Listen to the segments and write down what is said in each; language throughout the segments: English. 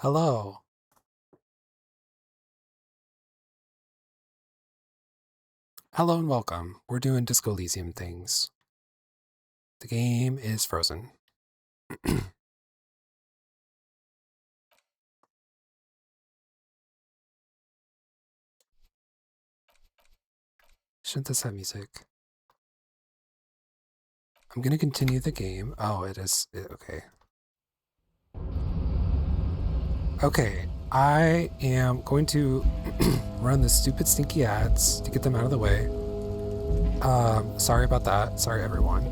Hello. Hello and welcome. We're doing Disco Elysium things. The game is frozen. Shouldn't this have music? I'm gonna continue the game. Oh, it is. Okay. Okay. I am going to run the stupid stinky ads to get them out of the way. Sorry about that. Sorry, everyone.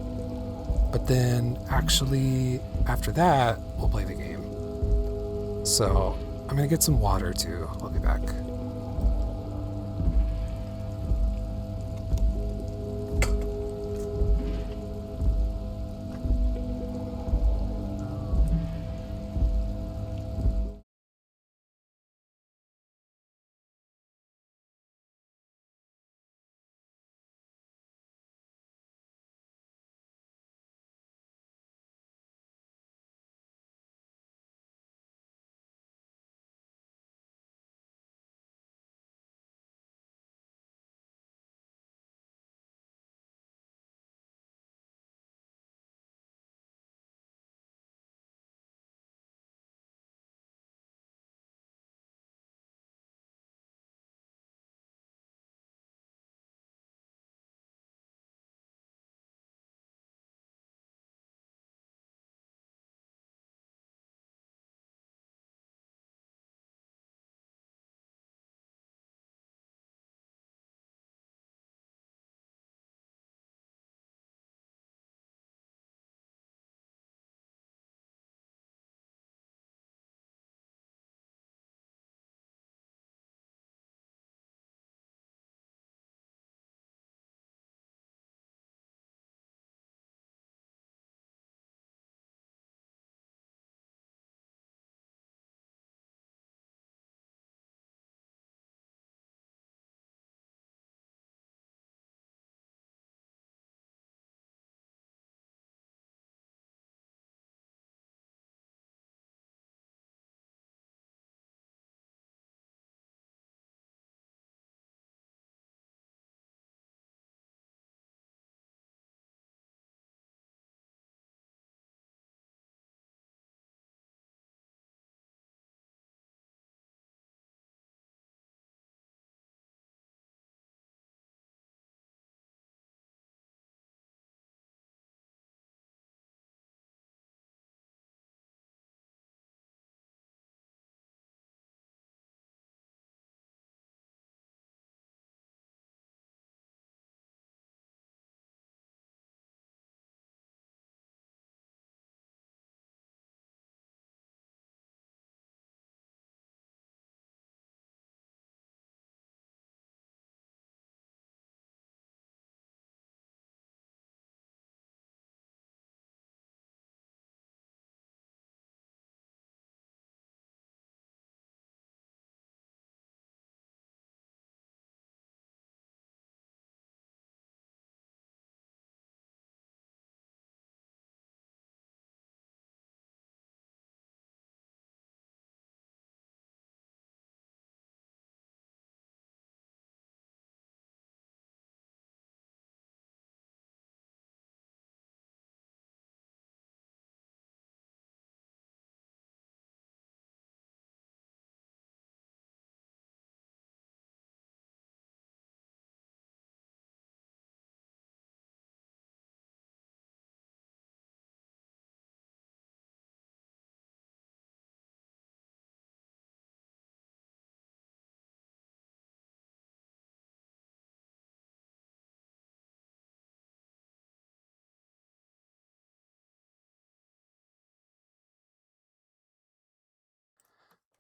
But then, actually, after that, we'll play the game. So, I'm gonna get some water too. I'll be back.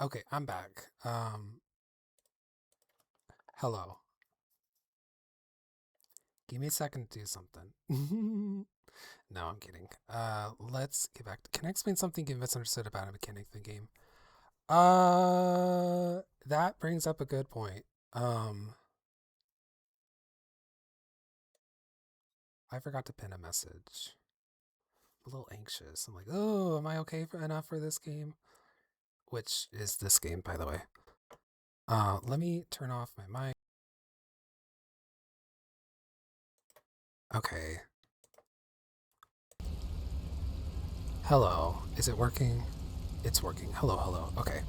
Okay, I'm back. Hello. Give me a second to do something. No, I'm kidding. Let's get back. Can I explain something you misunderstood about a mechanic of the game? That brings up a good point. I forgot to pin a message. I'm a little anxious. I'm like, oh, am I okay enough for this game? which is this game, by the way. Let me turn off my mic. Okay. Hello. Is it working? It's working. Hello, hello. Okay.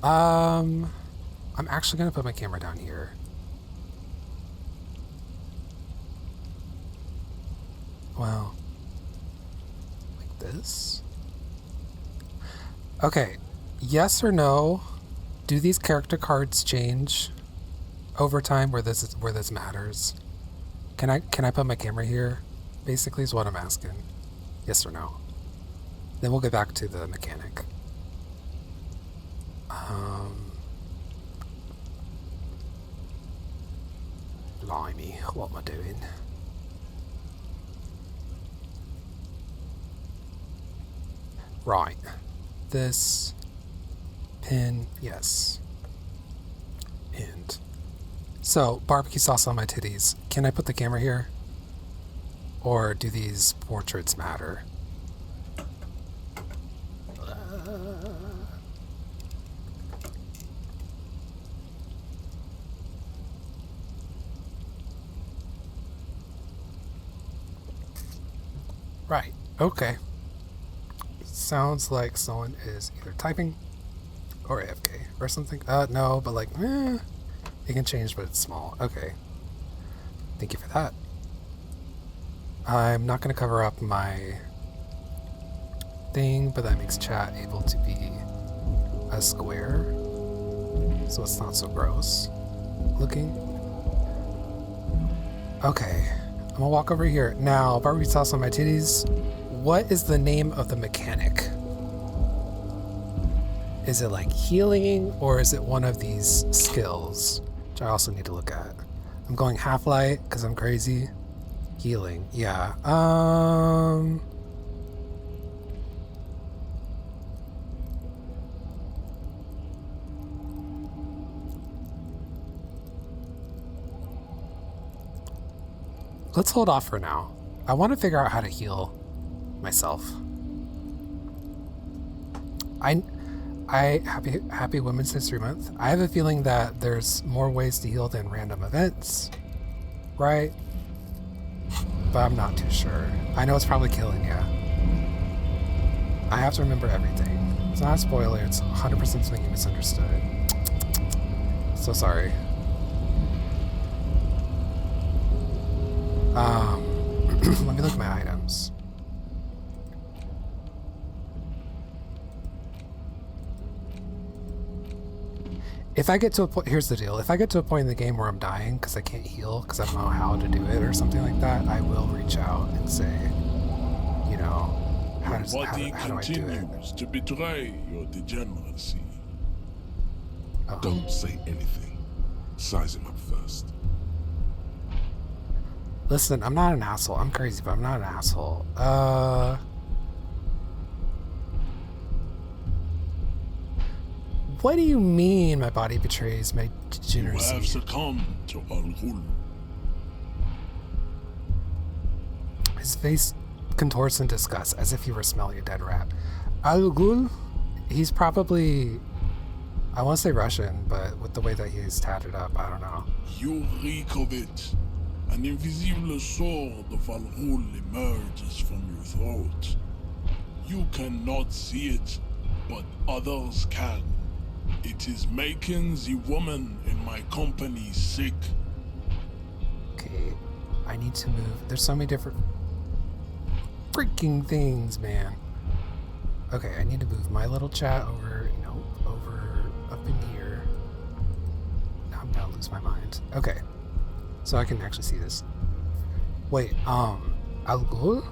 I'm actually gonna put my camera down here. Well, like this. Okay. Yes or no? Do these character cards change over time where this matters? Can I put my camera here? Basically is what I'm asking. Yes or no? Then we'll get back to the mechanic. Blimey, what am I doing? Right. This pin, yes. And so, barbecue sauce on my titties. Can I put the camera here? Or do these portraits matter? Right, okay. Sounds like someone is either typing or AFK or something. No, but like, it can change, but it's small. Okay. Thank you for that. I'm not going to cover up my thing, but that makes chat able to be a square, so it's not so gross looking. Okay, I'm gonna walk over here. Now, barbecue sauce on my titties. What is the name of the mechanic? Is it like healing, or is it one of these skills, which I also need to look at? I'm going half light because I'm crazy. Healing, yeah. Let's hold off for now. I want to figure out how to heal myself. Happy Women's History Month. I have a feeling that there's more ways to heal than random events, right? But I'm not too sure. I know it's probably killing you. I have to remember everything. It's not a spoiler, it's 100% something you misunderstood. So sorry. Let me look at my items. If I get to a point, here's the deal. If I get to a point in the game where I'm dying because I can't heal because I don't know how to do it or something like that, I will reach out and say, you know, how do I do it? Continues to betray your degeneracy. Don't say anything. Size him up first. Listen, I'm not an asshole. I'm crazy, but I'm not an asshole. What do you mean my body betrays my degeneracy? You have succumbed to Al Ghul. His face contorts in disgust, as if he were smelling a dead rat. Al Ghul? He's probably, I want to say Russian, but with the way that he's tatted up, I don't know. You reek of it. An invisible sword of Al Ghul emerges from your throat. You cannot see it, but others can. It is making the woman in my company sick. Okay, I need to move. There's so many different freaking things, man. Okay, I need to move my little chat over, up in here. Now I'm gonna lose my mind. Okay. So I can actually see this. Wait, Al Ghul?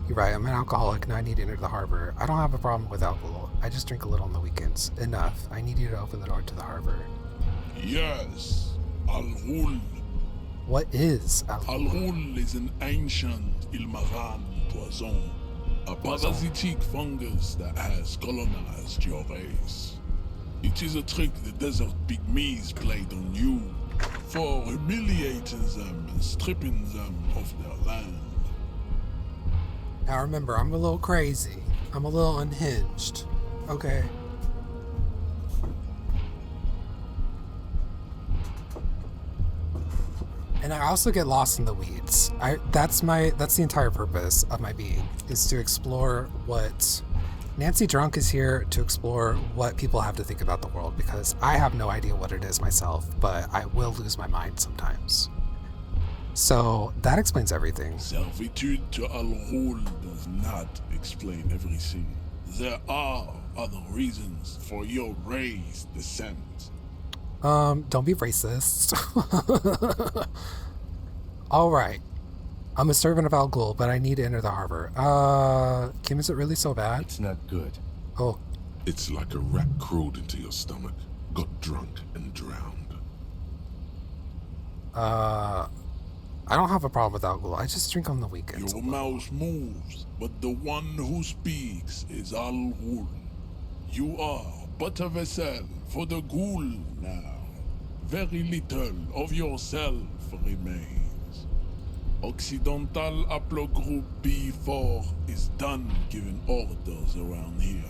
You're right, I'm an alcoholic and I need to enter the harbor. I don't have a problem with alcohol. I just drink a little on the weekends. Enough. I need you to open the door to the harbor. Yes, Al Ghul. What is Al Ghul? Al Ghul is an ancient Ilmaran poison. A parasitic fungus that has colonized your race. It is a trick the desert pygmies played on you for humiliating them and stripping them of their land. Now remember, I'm a little crazy. I'm a little unhinged. Okay. And I also get lost in the weeds. That's the entire purpose of my being, is to explore what Nancy Drunk is here to explore what people have to think about the world, because I have no idea what it is myself, but I will lose my mind sometimes. So that explains everything. Servitude to Al-Ghul does not explain everything. There are other reasons for your race descent. Don't be racist. Alright. I'm a servant of Al Ghul, but I need to enter the harbor. Kim, is it really so bad? It's not good. Oh. It's like a rat crawled into your stomach, got drunk and drowned. I don't have a problem with Al Ghul. I just drink on the weekends. Your mouth moves, but the one who speaks is Al-Ghul. You are but a vessel for the Ghul now. Very little of yourself remains. Occidental Haplogroup B4 is done giving orders around here.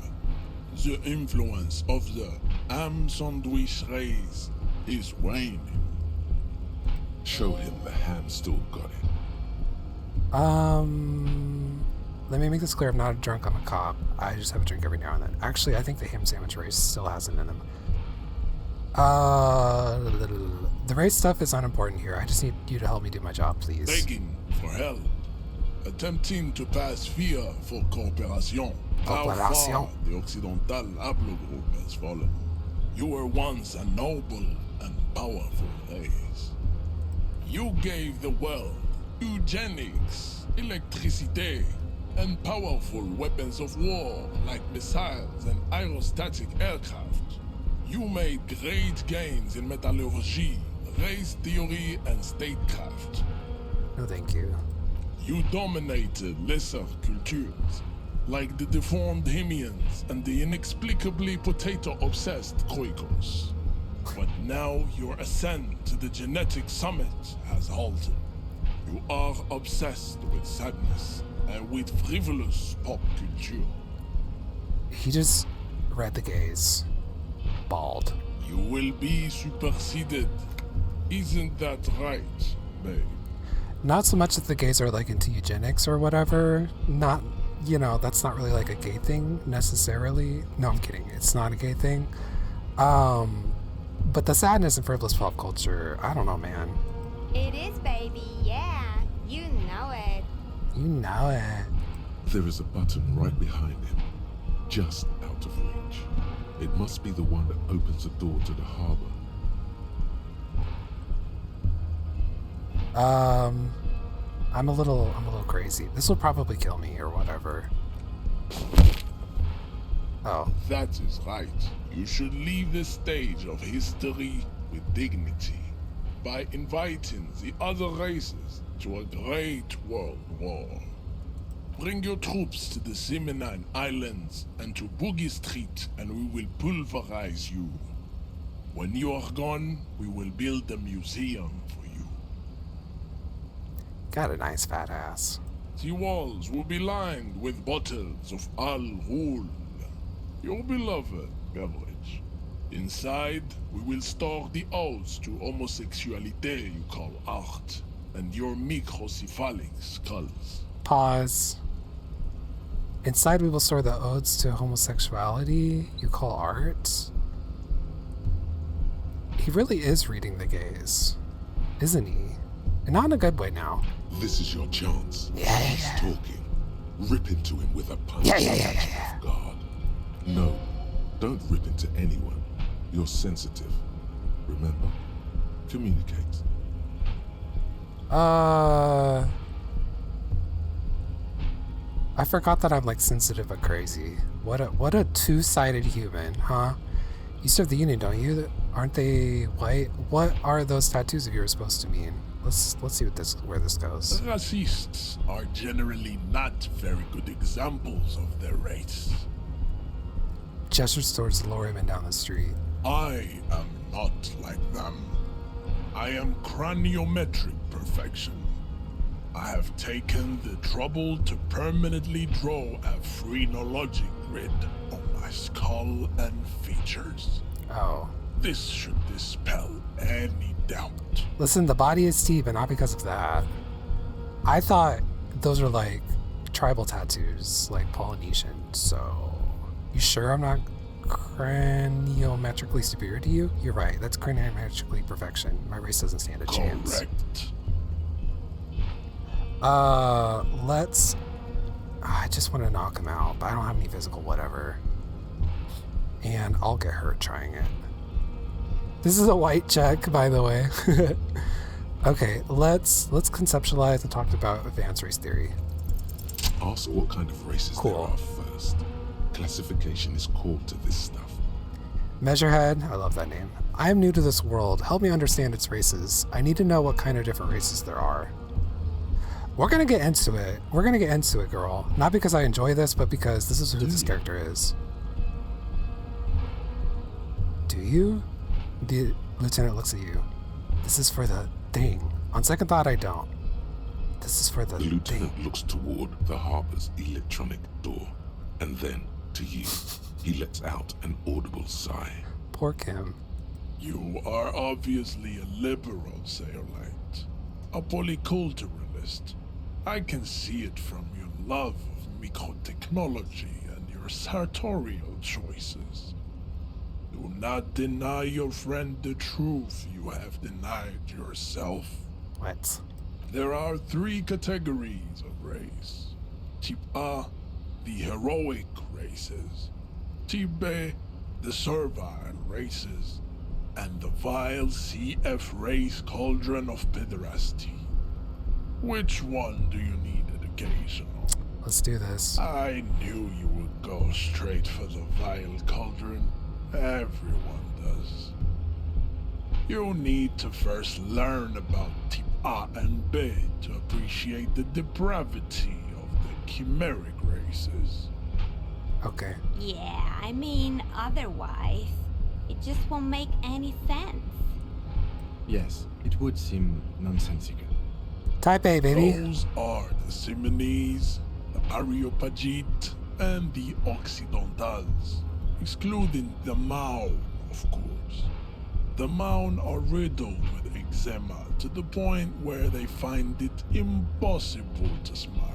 The influence of the ham sandwich race is waning. Show him the ham still got it. Let me make this clear. I'm not a drunk. I'm a cop. I just have a drink every now and then. Actually, I think the ham sandwich race still has it in them. The race stuff is unimportant here. I just need you to help me do my job, please. Begging for help. Attempting to pass via for cooperation. How far the Occidental Haplogroup has fallen. You were once a noble and powerful race. You gave the world eugenics, electricity, and powerful weapons of war like missiles and aerostatic aircraft. You made great gains in metallurgy, race theory, and statecraft. No, thank you. You dominated lesser cultures, like the deformed Hemians and the inexplicably potato-obsessed Kroikos. But now your ascent to the genetic summit has halted. You are obsessed with sadness and with frivolous pop culture. He just read the gaze. Bald. You will be superseded. Isn't that right, babe? Not so much that the gays are like into eugenics or whatever. Not, that's not really like a gay thing necessarily. No, I'm kidding. It's not a gay thing. But the sadness and frivolous pop culture, I don't know, man. It is, baby, yeah. You know it. You know it. There is a button right behind him, just out of reach. It must be the one that opens the door to the harbor. I'm a little crazy. This will probably kill me or whatever. Oh. That is right. You should leave the stage of history with dignity by inviting the other races to a great world war. Bring your troops to the Simonine Islands and to Boogie Street, and we will pulverize you. When you are gone, we will build a museum for you. Got a nice fat ass. The walls will be lined with bottles of Al-Ghul, your beloved beverage. Inside, we will store the odes to homosexuality you call art, and your microcephalic skulls. Pause. Inside we will store the odes to homosexuality you call art. He really is reading the gaze, isn't he? And not in a good way now. This is your chance. Yeah. He's talking. Rip into him with a punch. Yeah. God. No, don't rip into anyone. You're sensitive. Remember? Communicate. I forgot that I'm like sensitive but crazy. What a two-sided human, huh? You serve the Union, don't you? Aren't they white? What are those tattoos of yours supposed to mean? Let's see where this goes. Racists are generally not very good examples of their race. Gestures towards the lorryman down the street. I am not like them. I am craniometric perfection. I have taken the trouble to permanently draw a phrenologic grid on my skull and features. Oh. This should dispel any doubt. Listen, the body is T, but not because of that. I thought those were like tribal tattoos, like Polynesian, so... You sure I'm not craniometrically superior to you? You're right, that's craniometrically perfection. My race doesn't stand a chance. Correct. Let's... I just want to knock him out, but I don't have any physical whatever. And I'll get hurt trying it. This is a white check, by the way. Okay, let's conceptualize and talk about advanced race theory. Ask what kind of races there Cool. are first. Classification is core to this stuff. Measurehead, I love that name. I am new to this world. Help me understand its races. I need to know what kind of different races there are. We're gonna get into it. We're gonna get into it, girl. Not because I enjoy this, but because this is who this character is. Do you? The lieutenant looks at you. This is for the thing. On second thought, I don't. This is for the The lieutenant thing. looks toward the harbor's electronic door, and then to you. He lets out an audible sigh. Poor Kim. You are obviously a liberal, Sailite. A polyculturalist. I can see it from your love of microtechnology and your sartorial choices. Do not deny your friend the truth you have denied yourself. What? There are 3 categories of race. Type A, the heroic races. Type B, the servile races. And the vile CF race cauldron of pederasty. Which one do you need education on? Let's do this. I knew you would go straight for the vile cauldron. Everyone does. You need to first learn about Type A and B to appreciate the depravity of the chimeric races. Okay. Yeah, I mean, otherwise, it just won't make any sense. Yes, it would seem nonsensical. Type A, baby. Those are the Simonese, the Areopagite, and the Occidentals, excluding the Maun, of course. The Maun are riddled with eczema to the point where they find it impossible to smile.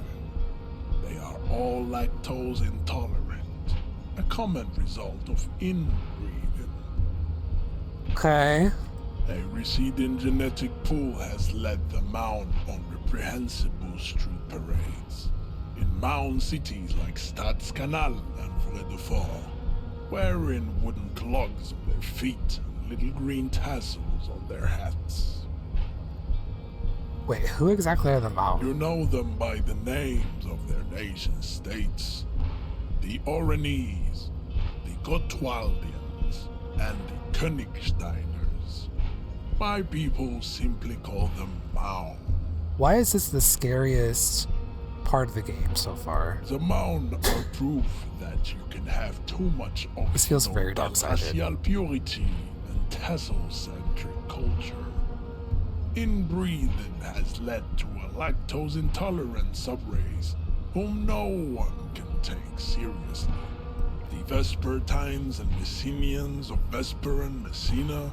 They are all lactose intolerant, a common result of inbreeding. Okay. A receding genetic pool has led the Maun on reprehensible street parades in Maun cities like Stadskanal and Vredefort, wearing wooden clogs on their feet and little green tassels on their hats. Wait, who exactly are the You Maun? know them by the names of their nation states: the Oranese, the Gotwaldians, and the Königsteiners. My people simply call them Maun. Why is this the scariest part of the game so far? The Maun are proof that you can have too much This feels very Occidental dark-sided. racial purity and tassel-centric culture. Inbreeding has led to a lactose-intolerant subrace whom no one can take seriously. The Vespertines and Messenians of Vesper and Messina,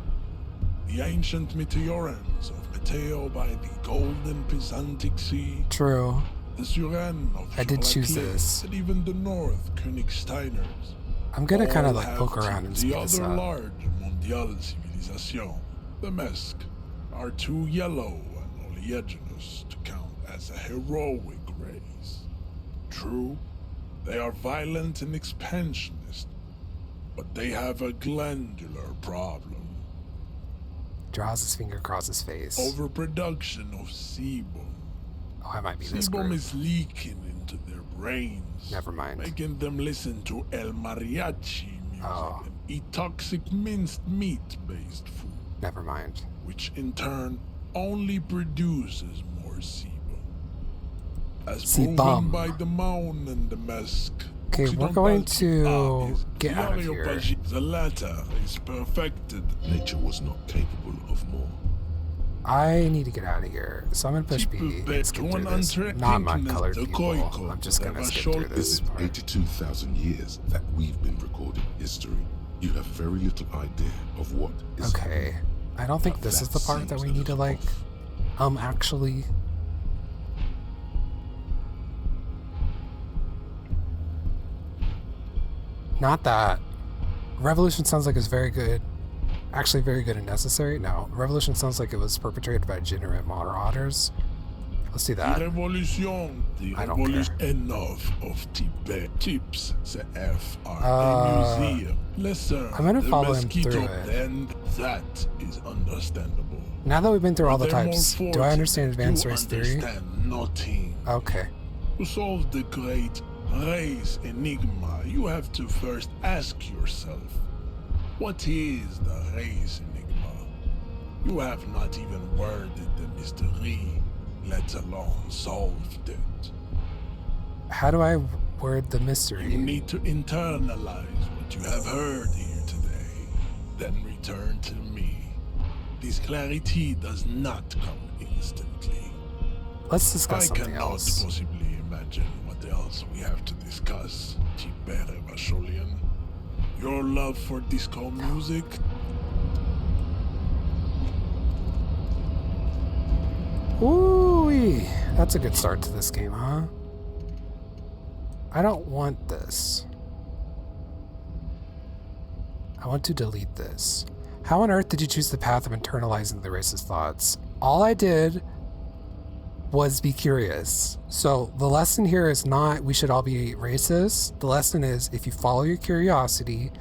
the ancient Meteorans of Meteo by the golden Pisantic Sea, True. the Suren of I did choose Chocolatier, this. and even the North Königsteiners. I'm gonna kind of all like have poke around and the speed this other up. large mondial civilization, the Mesk, are too yellow and oleaginous to count as a heroic race. True, they are violent and expansionist, but they have a glandular problem. Draws his finger across his face. Overproduction of sebum. Oh, I might be this Sebum group. is leaking into their brains. Never mind. Making them listen to El Mariachi music Oh. and eat toxic minced meat-based food, Never mind. which in turn only produces more sebum. As Sebum. proven by the Maun and the Mesk. Okay, we're going to get out of here. The latter is perfected. Nature was not capable of more. I need to get out of here. So I'm gonna push B and skip through this. Not my colored people. I'm just gonna skip through this In part. 82,000 years that we've been recording history, you have very little idea of what is Okay. I don't think this is the part that we need to like, actually. Not that. Revolution sounds like it's very good. Actually very good and necessary. No. Revolution sounds like it was perpetrated by degenerate marauders. Let's do that. The revolution. The I don't revolution. care. Enough of Tibet. Tips the F are a museum. Listen, I'm gonna the follow him mosquito, through it. then that is understandable. Now that we've been through all the But they're types, more do I understand fortunate. advanced You race theory? understand nothing. Okay. To solve the great race enigma, you have to first ask yourself, what is the race enigma? You have not even worded the mystery, let alone solved it. How do I word the You mystery? need to internalize what you have heard here today, then return to me. This clarity does not come instantly. Let's discuss I something cannot else. possibly imagine what else we have to discuss, Tibere Vasholian. Your love for disco music? Ooh, that's a good start to this game, huh? I don't want this. I want to delete this. How on earth did you choose the path of internalizing the racist thoughts? All I did was be curious. So the lesson here is not we should all be racist. The lesson is if you follow your curiosity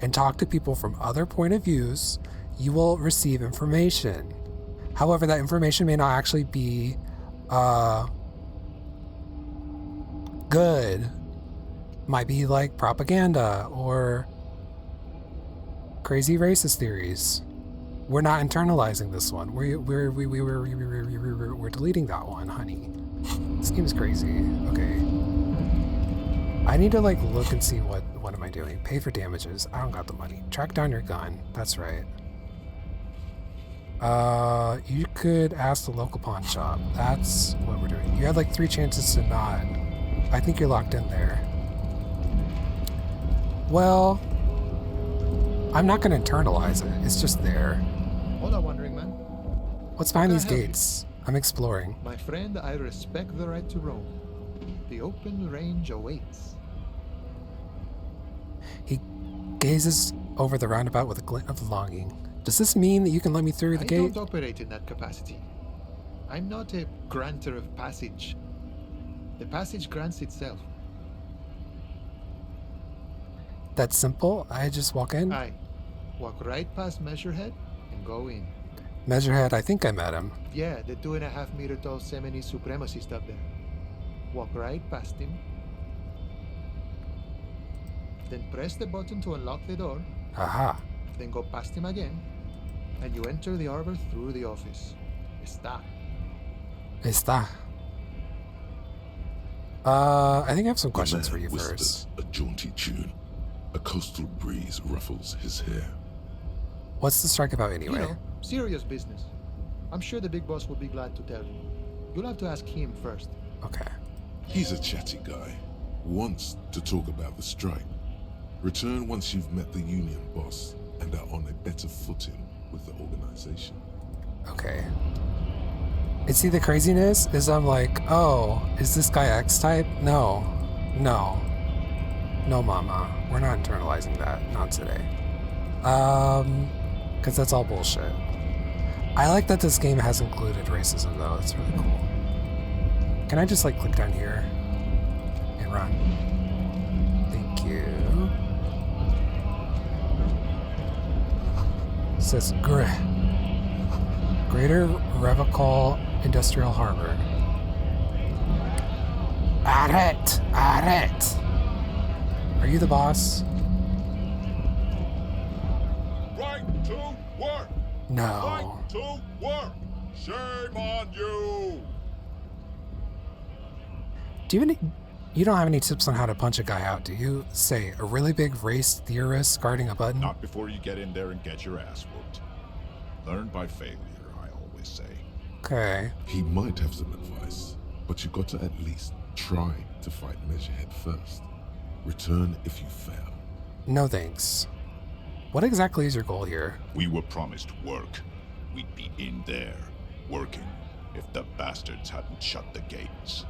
and talk to people from other point of views, you will receive information. However, that information may not actually be good. Might be like propaganda or crazy racist theories. We're not internalizing this one. We're deleting that one, honey. This game is crazy. Okay. I need to like look and see what am I doing. Pay for damages. I don't got the money. Track down your gun. That's right. You could ask the local pawn shop. That's what we're doing. You had like 3 chances to not. I think you're locked in there. Well, I'm not going to internalize it. It's just there. Hola, wandering man. What's behind Can I these help you? gates? I'm exploring. My friend, I respect the right to roam. The open range awaits. He gazes over the roundabout with a glint of longing. Does this mean that you can let me through the I gate? don't operate in that capacity. I'm not a granter of passage. The passage grants itself. That's simple. I just walk in. I walk right past Measurehead and go in. Measurehead, I think I met him. Yeah, the 2.5 meter tall Semini supremacist up there. Walk right past him. Then press the button to unlock the door. Aha. Then go past him again. And you enter the arbor through the office. Está. Está. I think I have some questions The for man you whispers first. a jaunty tune. A coastal breeze ruffles his hair. What's the strike about anyway? You know, serious business. I'm sure the big boss will be glad to tell you. You'll have to ask him first. Okay. He's a chatty guy. Wants to talk about the strike. Return once you've met the union boss and are on a better footing with the organization. Okay. And see, the craziness is I'm like, oh, is this guy X-type? No. No. No, mama. We're not internalizing that. Not today. Because that's all bullshit. I like that this game has included racism, though. That's really cool. Can I just, like, click down here and run? Thank you. It says Greater Revachol Industrial Harbor. Arret! Arret! Are you the boss? Right to work! No. Right to work! Shame on you! Do you have any, you don't have any tips on how to punch a guy out, do you? Say, a really big race theorist guarding a button? Not before you get in there and get your ass whooped. Learn by failure, I always always say. Okay. He might have some advice, but you got to at least try to fight Measurehead first. Return if you fail. No thanks. What exactly is your goal here? We were promised work. We'd be in there, working, if the bastards hadn't shut the gates.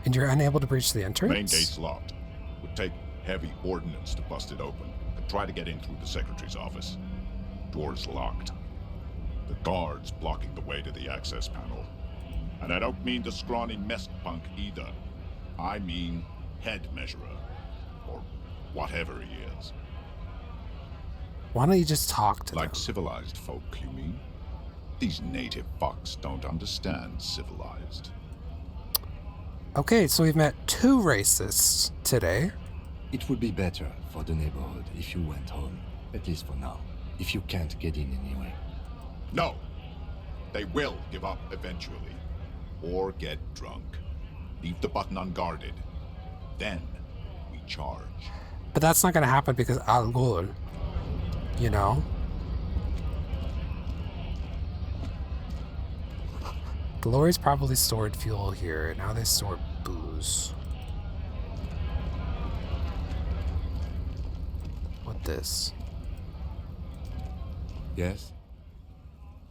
And you're unable to breach the entrance? Main gate's locked. Would take heavy ordnance to bust it open. Could try to get in through the secretary's office. Door's locked. The guard's blocking the way to the access panel. And I don't mean the scrawny mess punk either. I mean head measurer. Or whatever he is. Why don't you just talk to Like them? civilized folk, you mean? These native fucks don't understand civilized. Okay, so we've met two racists today. It would be better for the neighborhood if you went home, at least for now, if you can't get in anyway. No! They will give up eventually. Or get drunk. Leave the button unguarded. Then we charge. But that's not going to happen because Al Ghul, you know? The lorries probably stored fuel here. Now they store booze. What this? Yes?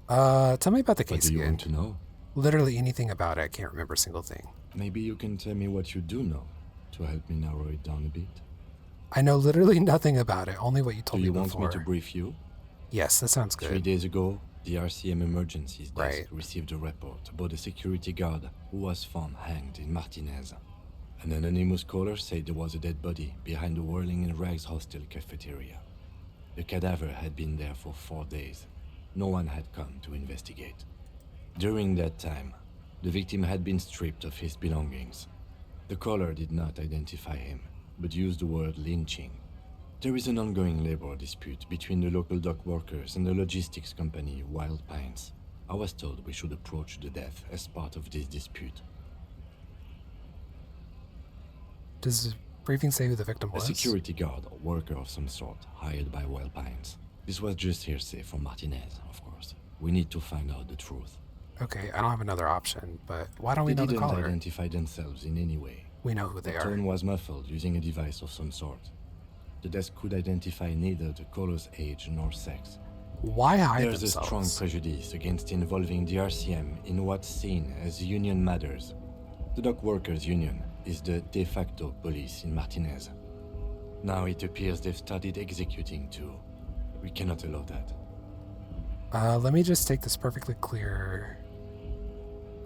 Tell me about the What case do you again. want to know? Literally anything about it. I can't remember a single thing. Maybe you can tell me what you do know to help me narrow it down a bit. I know literally nothing about it. Only what you Do told you me want before. me to brief you? Yes, that sounds 3 good. days ago, the RCM Emergencies Desk Right. received a report about a security guard who was found hanged in Martinez. An anonymous caller said there was a dead body behind the Whirling in Rags hostel cafeteria. The cadaver had been there for 4 days. No one had come to investigate. During that time, the victim had been stripped of his belongings. The caller did not identify him, but used the word lynching. There is an ongoing labor dispute between the local dock workers and the logistics company Wild Pines. I was told we should approach the death as part of this dispute. Does the briefing say who the victim A was? security guard or worker of some sort hired by Wild Pines. This was just hearsay from Martinez, of course. We need to find out the truth. Okay, I don't have another option, but why don't we They know the didn't caller? identify themselves in any way. We know who they The are. tone was muffled using a device of some sort. The desk could identify neither the caller's age nor sex. Why hide There's themselves? a strong prejudice against involving the RCM in what's seen as union matters. The dock workers' union is the de facto police in Martinez. Now it appears they've started executing too. We cannot allow that. Let me just take this perfectly clear.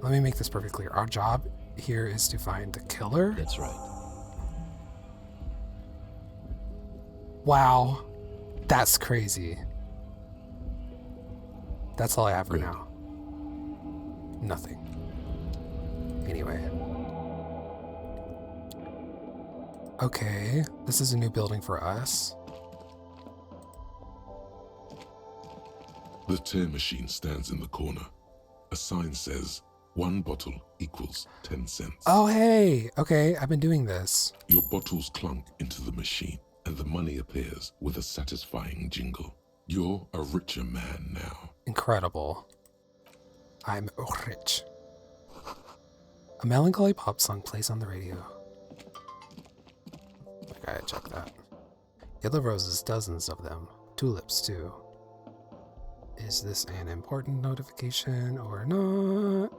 Let me make this perfectly clear. Our job here is to find the killer. That's right. Wow. That's crazy. That's all I have for Good. now. Nothing. Anyway. Okay, this is a new building for us. The tear machine stands in the corner. A sign says, 1 bottle equals 10 cents. Oh, hey! Okay, I've been doing this. Your bottles clunk into the machine, and the money appears with a satisfying jingle. You're a richer man now. Incredible. I'm rich. A melancholy pop song plays on the radio. I gotta check that. Yellow roses, dozens of them. Tulips, too. Is this an important notification or not?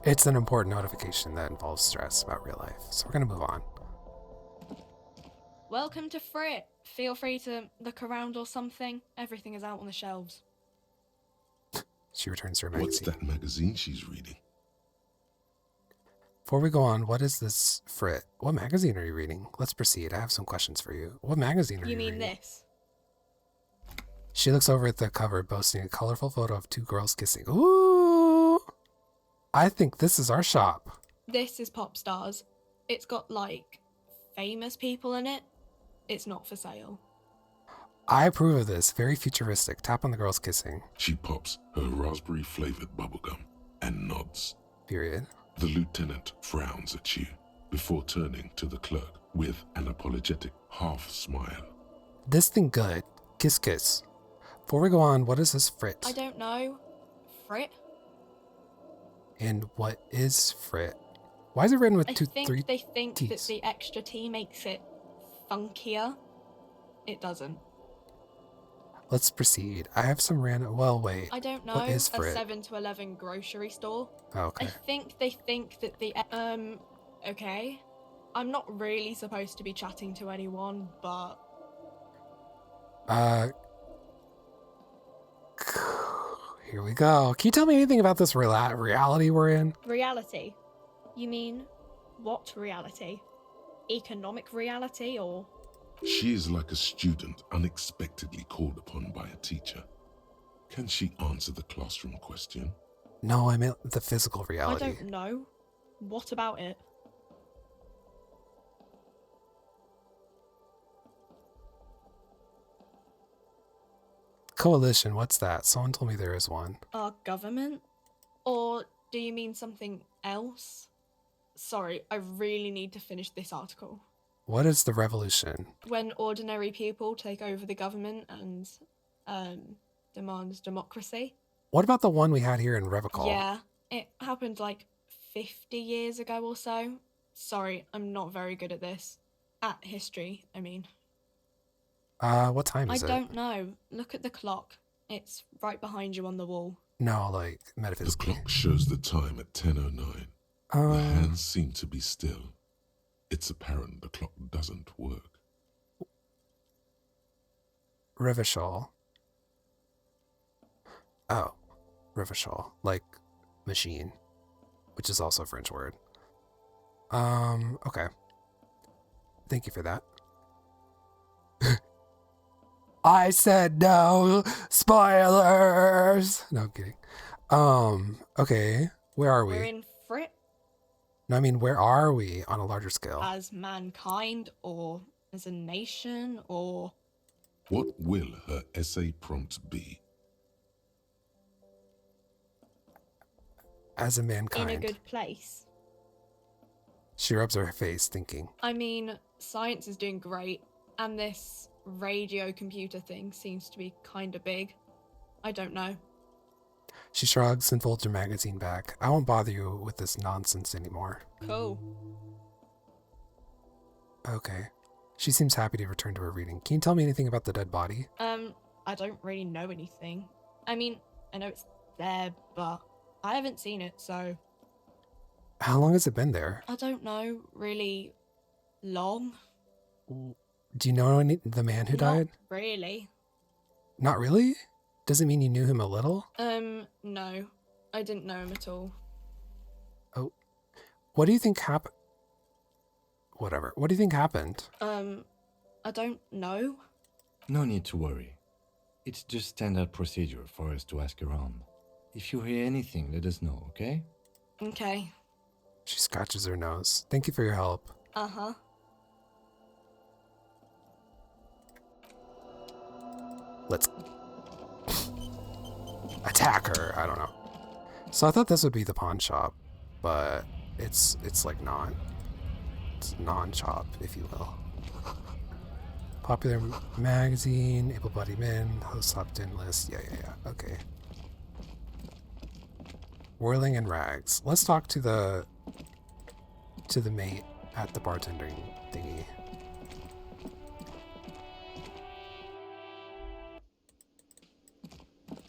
It's an important notification that involves stress about real life, so we're gonna move on. Welcome to Frit. Feel free to look around or something. Everything is out on the shelves. She returns to her What's magazine. that magazine she's reading? Before we go on, what is this Frit? What magazine are you reading? Let's proceed. I have some questions for you. What magazine are you You mean reading? this? She looks over at the cover, boasting a colorful photo of 2 girls kissing. Ooh! I think this is our shop. This is Pop Stars. It's got, like, famous people in it. It's not for sale. I approve of this. Very futuristic. Tap on the girls kissing. She pops her raspberry-flavored bubblegum and nods. Period. The lieutenant frowns at you before turning to the clerk with an apologetic half smile. This thing good. Kiss kiss. Before we go on, what is this frit? I don't know. Frit? And what is frit? Why is it written with I two, think three they think that T's? the extra T makes it funkier. It doesn't. Let's proceed. I have some random. Well, wait. I don't know. What is A frit? 7-Eleven grocery store. Oh, okay. I think they think that the okay. I'm not really supposed to be chatting to anyone, but Here we go. Can you tell me anything about this reality we're in? reality. You mean what reality? Economic reality or She is like a student unexpectedly called upon by a teacher. Can she answer the classroom question? No, I meant the physical I reality. don't know. What about it? Coalition, what's that? Someone told me there is one. Our government? Or do you mean something else? Sorry, I really need to finish this article. What is the revolution? When ordinary people take over the government and demand democracy. What about the one we had here in Revocol? Yeah, it happened like 50 years ago or so. Sorry, I'm not very good at this. At history, I mean. What time I is it? don't know. Look at the clock. It's right behind you on the wall. No, like The metaphysically. clock shows the time at 10:09. The hands seem to be still. It's apparent the clock doesn't work. Revachol. Oh, Revachol, like machine, which is also a French word. Okay. Thank you for that. I said no spoilers. No, I'm kidding. Okay. Where are we? We're in Frit No, I mean, where are we on a larger scale? as mankind or as a nation or What will her essay prompt be? As a in mankind. a good place. She rubs her face, thinking. I mean, science is doing great, and this radio computer thing seems to be kinda big. I don't know. She shrugs and folds her magazine back. I won't bother you with this nonsense anymore. Cool. Okay. She seems happy to return to her reading. Can you tell me anything about the dead body? I don't really know anything. I mean, I know it's there, but I haven't seen it, so How long has it been there? I don't know really long. Do you know the man who died? Not really. Not really? Does it mean you knew him a little? No. I didn't know him at all. Oh. What do you think happened? Whatever. What do you think happened? I don't know. No need to worry. It's just standard procedure for us to ask around. If you hear anything, let us know, okay? Okay. She scratches her nose. Thank you for your help. Uh-huh. Let's attack her. I don't know. So I thought this would be the pawn shop, but it's like not. It's non-shop, if you will. Popular magazine, able-bodied men, host opt-in list. Yeah. Okay. Whirling and rags. Let's talk to the mate at the bartending thingy.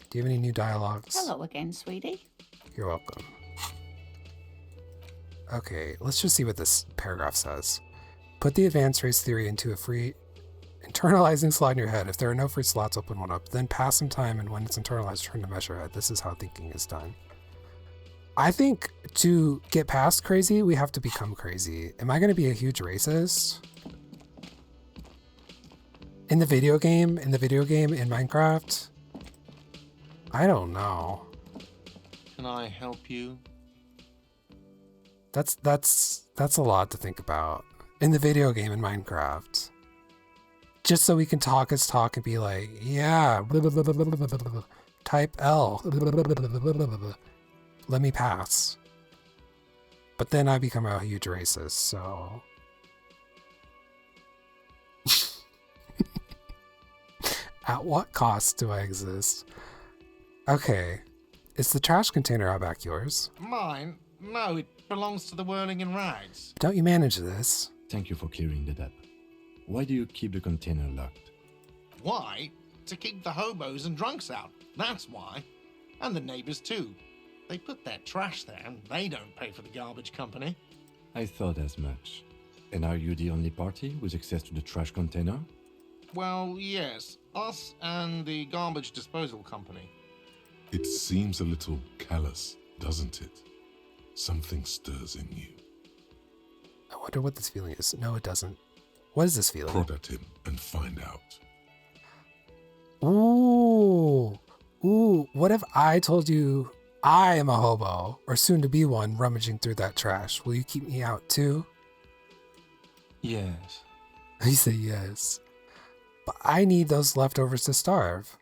Do you have any new dialogues? Hello again, sweetie. You're welcome. Okay, let's just see what this paragraph says. Put the advanced race theory into a free internalizing slot in your head. If there are no free slots, open one up. Then pass some time, and when it's internalized, turn to measure head. This is how thinking is done. I think to get past crazy, we have to become crazy. Am I going to be a huge racist? In the video game, in Minecraft? I don't know. Can I help you? That's a lot to think about. In the video game in Minecraft. Just so we can talk his talk and be like, yeah, blah, blah, blah, blah, blah, blah, blah, blah. Type L, blah, blah, blah, blah, blah, blah, blah, blah. Let me pass. But then I become a huge racist, so... At what cost do I exist? Okay. Is the trash container out back yours? Mine? No, it belongs to the Whirling in Rags. Don't you manage this? Thank you for clearing that up. Why do you keep the container locked? Why? To keep the hobos and drunks out. That's why. And the neighbors too. They put their trash there and they don't pay for the garbage company. I thought as much. And are you the only party with access to the trash container? Well, yes. Us and the garbage disposal company. It seems a little callous, doesn't it? Something stirs in you. I wonder what this feeling is. No, it doesn't. What is this feeling? Prod at him and find out. Ooh. Ooh. What if I told you I am a hobo, or soon to be one, rummaging through that trash? Will you keep me out too? Yes. You say yes. But I need those leftovers to starve.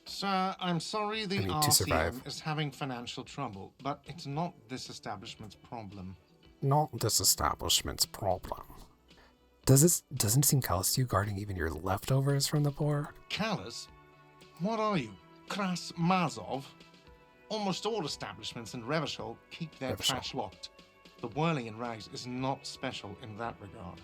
Sir, I'm sorry the to survive. RCM is having financial trouble, but it's not this establishment's problem. Not this establishment's problem. Doesn't it seem callous to you guarding even your leftovers from the poor? Callous? What are you? Kras Mazov? Almost all establishments in Revachol keep their Revachol. trash locked. The Whirling in Rags is not special in that regard.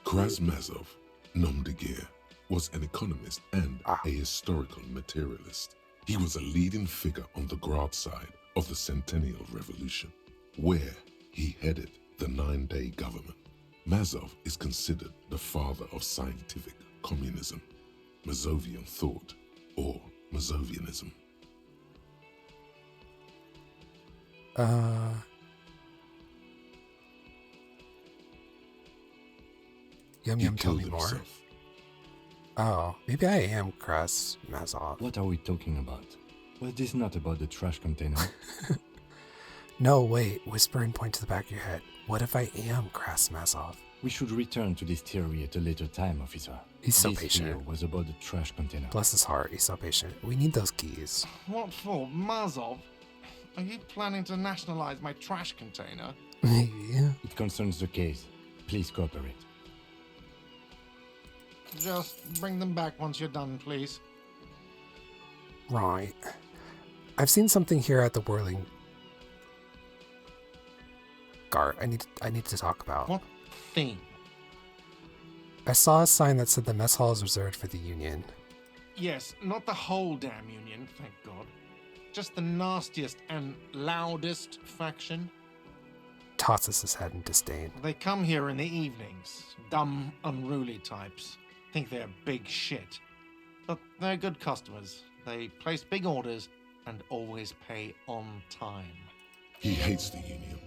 Krasmazov, nom de guerre, was an economist and a historical materialist. He was a leading figure on the Grad side of the Centennial Revolution, where he headed the 9-day government. Mazov is considered the father of scientific communism, Mazovian thought, or Mazovianism. Yum He Yum, tell killed me more. himself. Oh, maybe I am Kras Mazov. What are we talking about? Was this not about the trash container? No, wait. Whisper and point to the back of your head. What if I am Kras Mazov? We should return to this theory at a later time, officer. He's so This patient. here was about the trash container. Bless his heart, he's so patient. We need those keys. What for? Mazov? Are you planning to nationalize my trash container? Maybe. It concerns the case. Please cooperate. Just bring them back once you're done, please. Right. I've seen something here at the Whirling Guard. I need to talk about. What thing? I saw a sign that said the mess hall is reserved for the Union. Yes, not the whole damn Union, thank God. Just the nastiest and loudest faction. Tosses his head in disdain. They come here in the evenings. Dumb, unruly types. Think they're big shit. But they're good customers. They place big orders and always pay on time. He hates the Union,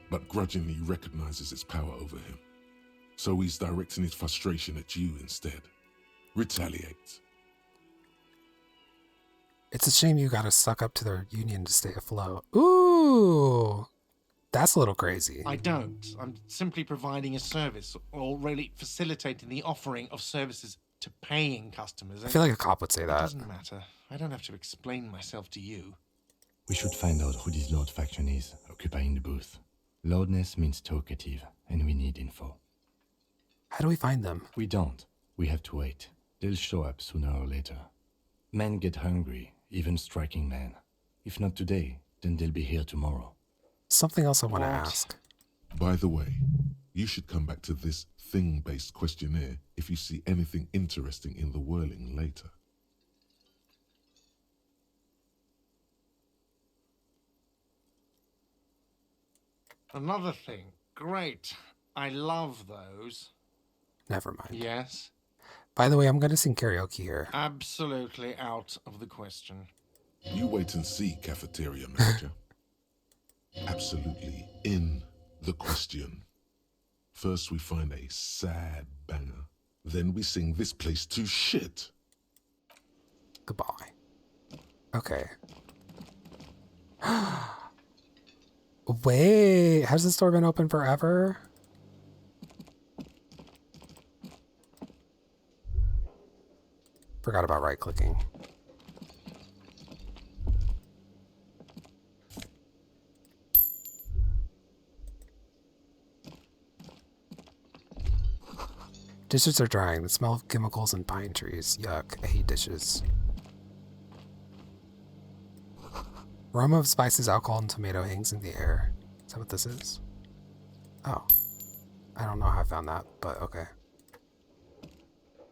but grudgingly recognizes its power over him. So he's directing his frustration at you instead. Retaliate. It's a shame you gotta suck up to their Union to stay afloat. Ooh! That's a little crazy. I don't. I'm simply providing a service, or really facilitating the offering of services to paying customers. I feel like a cop would say It that. doesn't matter. I don't have to explain myself to you. We should find out who this Lord faction is, occupying the booth. Loudness means talkative, and we need info. How do we find them? We don't. We have to wait. They'll show up sooner or later. Men get hungry, even striking men. If not today, then they'll be here tomorrow. Something else I want to What? ask. By the way, you should come back to this thing-based questionnaire if you see anything interesting in the Whirling later. Another thing. Great. I love those. Never mind. Yes? By the way, I'm gonna sing karaoke here. Absolutely out of the question. You wait and see, cafeteria manager. Absolutely in the question. First we find a sad banger. Then we sing this place to shit. Goodbye. Okay. Wait, has the store been open forever? Forgot about right-clicking. Dishes are drying. The smell of chemicals and pine trees. Yuck. I hate dishes. Aroma of spices, alcohol, and tomato hangs in the air. Is that what this is? Oh. I don't know how I found that, but okay.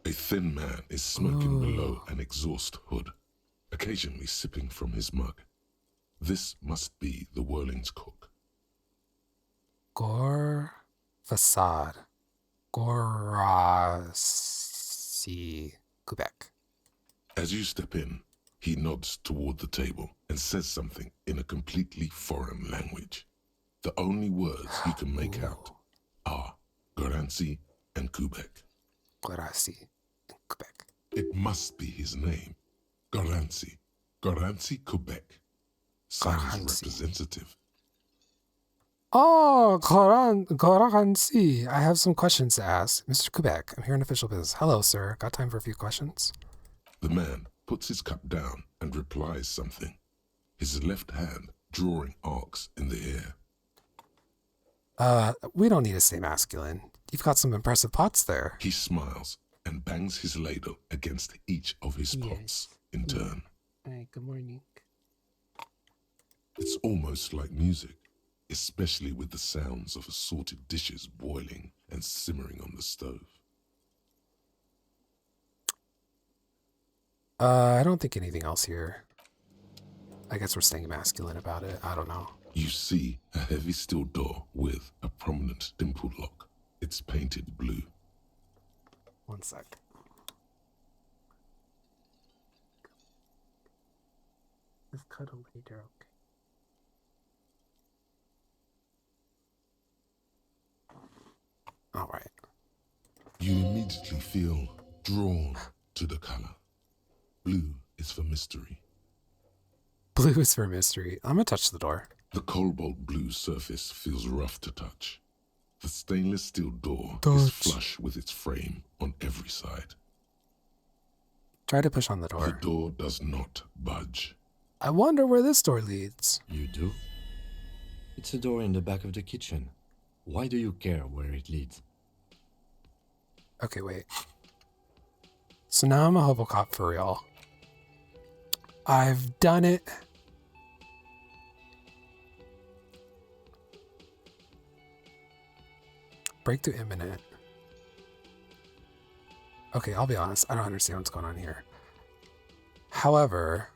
A thin man is smoking below an exhaust hood, occasionally sipping from his mug. This must be the Whirling's cook. Gore Facade. Gorasi, Quebec. As you step in, he nods toward the table and says something in a completely foreign language. The only words you can make out are Goransi and Quebec. Gorasi, Quebec. It must be his name. Goransi. Goransi, Quebec. Signs representative. Oh, Goransi. I have some questions to ask. Mr. Quebec, I'm here in official business. Hello, sir. Got time for a few questions? The man puts his cup down and replies something, his left hand drawing arcs in the air. We don't need to stay masculine. You've got some impressive pots there. He smiles and bangs his ladle against each of his pots in turn. Hi, good morning. It's almost like music, especially with the sounds of assorted dishes boiling and simmering on the stove. I don't think anything else here. I guess we're staying masculine about it. I don't know. You see a heavy steel door with a prominent dimple lock. It's painted blue. One sec. Let's cuddle later, okay? All right. You immediately feel drawn to the color. Blue is for mystery. Blue is for mystery. I'm gonna touch the door. The cobalt blue surface feels rough to touch. The stainless steel door Touch. is flush with its frame on every side. Try to push on the door. The door does not budge. I wonder where this door leads. You do? It's a door in the back of the kitchen. Why do you care where it leads? Okay, wait. So now I'm a hobo cop for real. I've done it. Breakthrough imminent. Okay, I'll be honest. I don't understand what's going on here. However,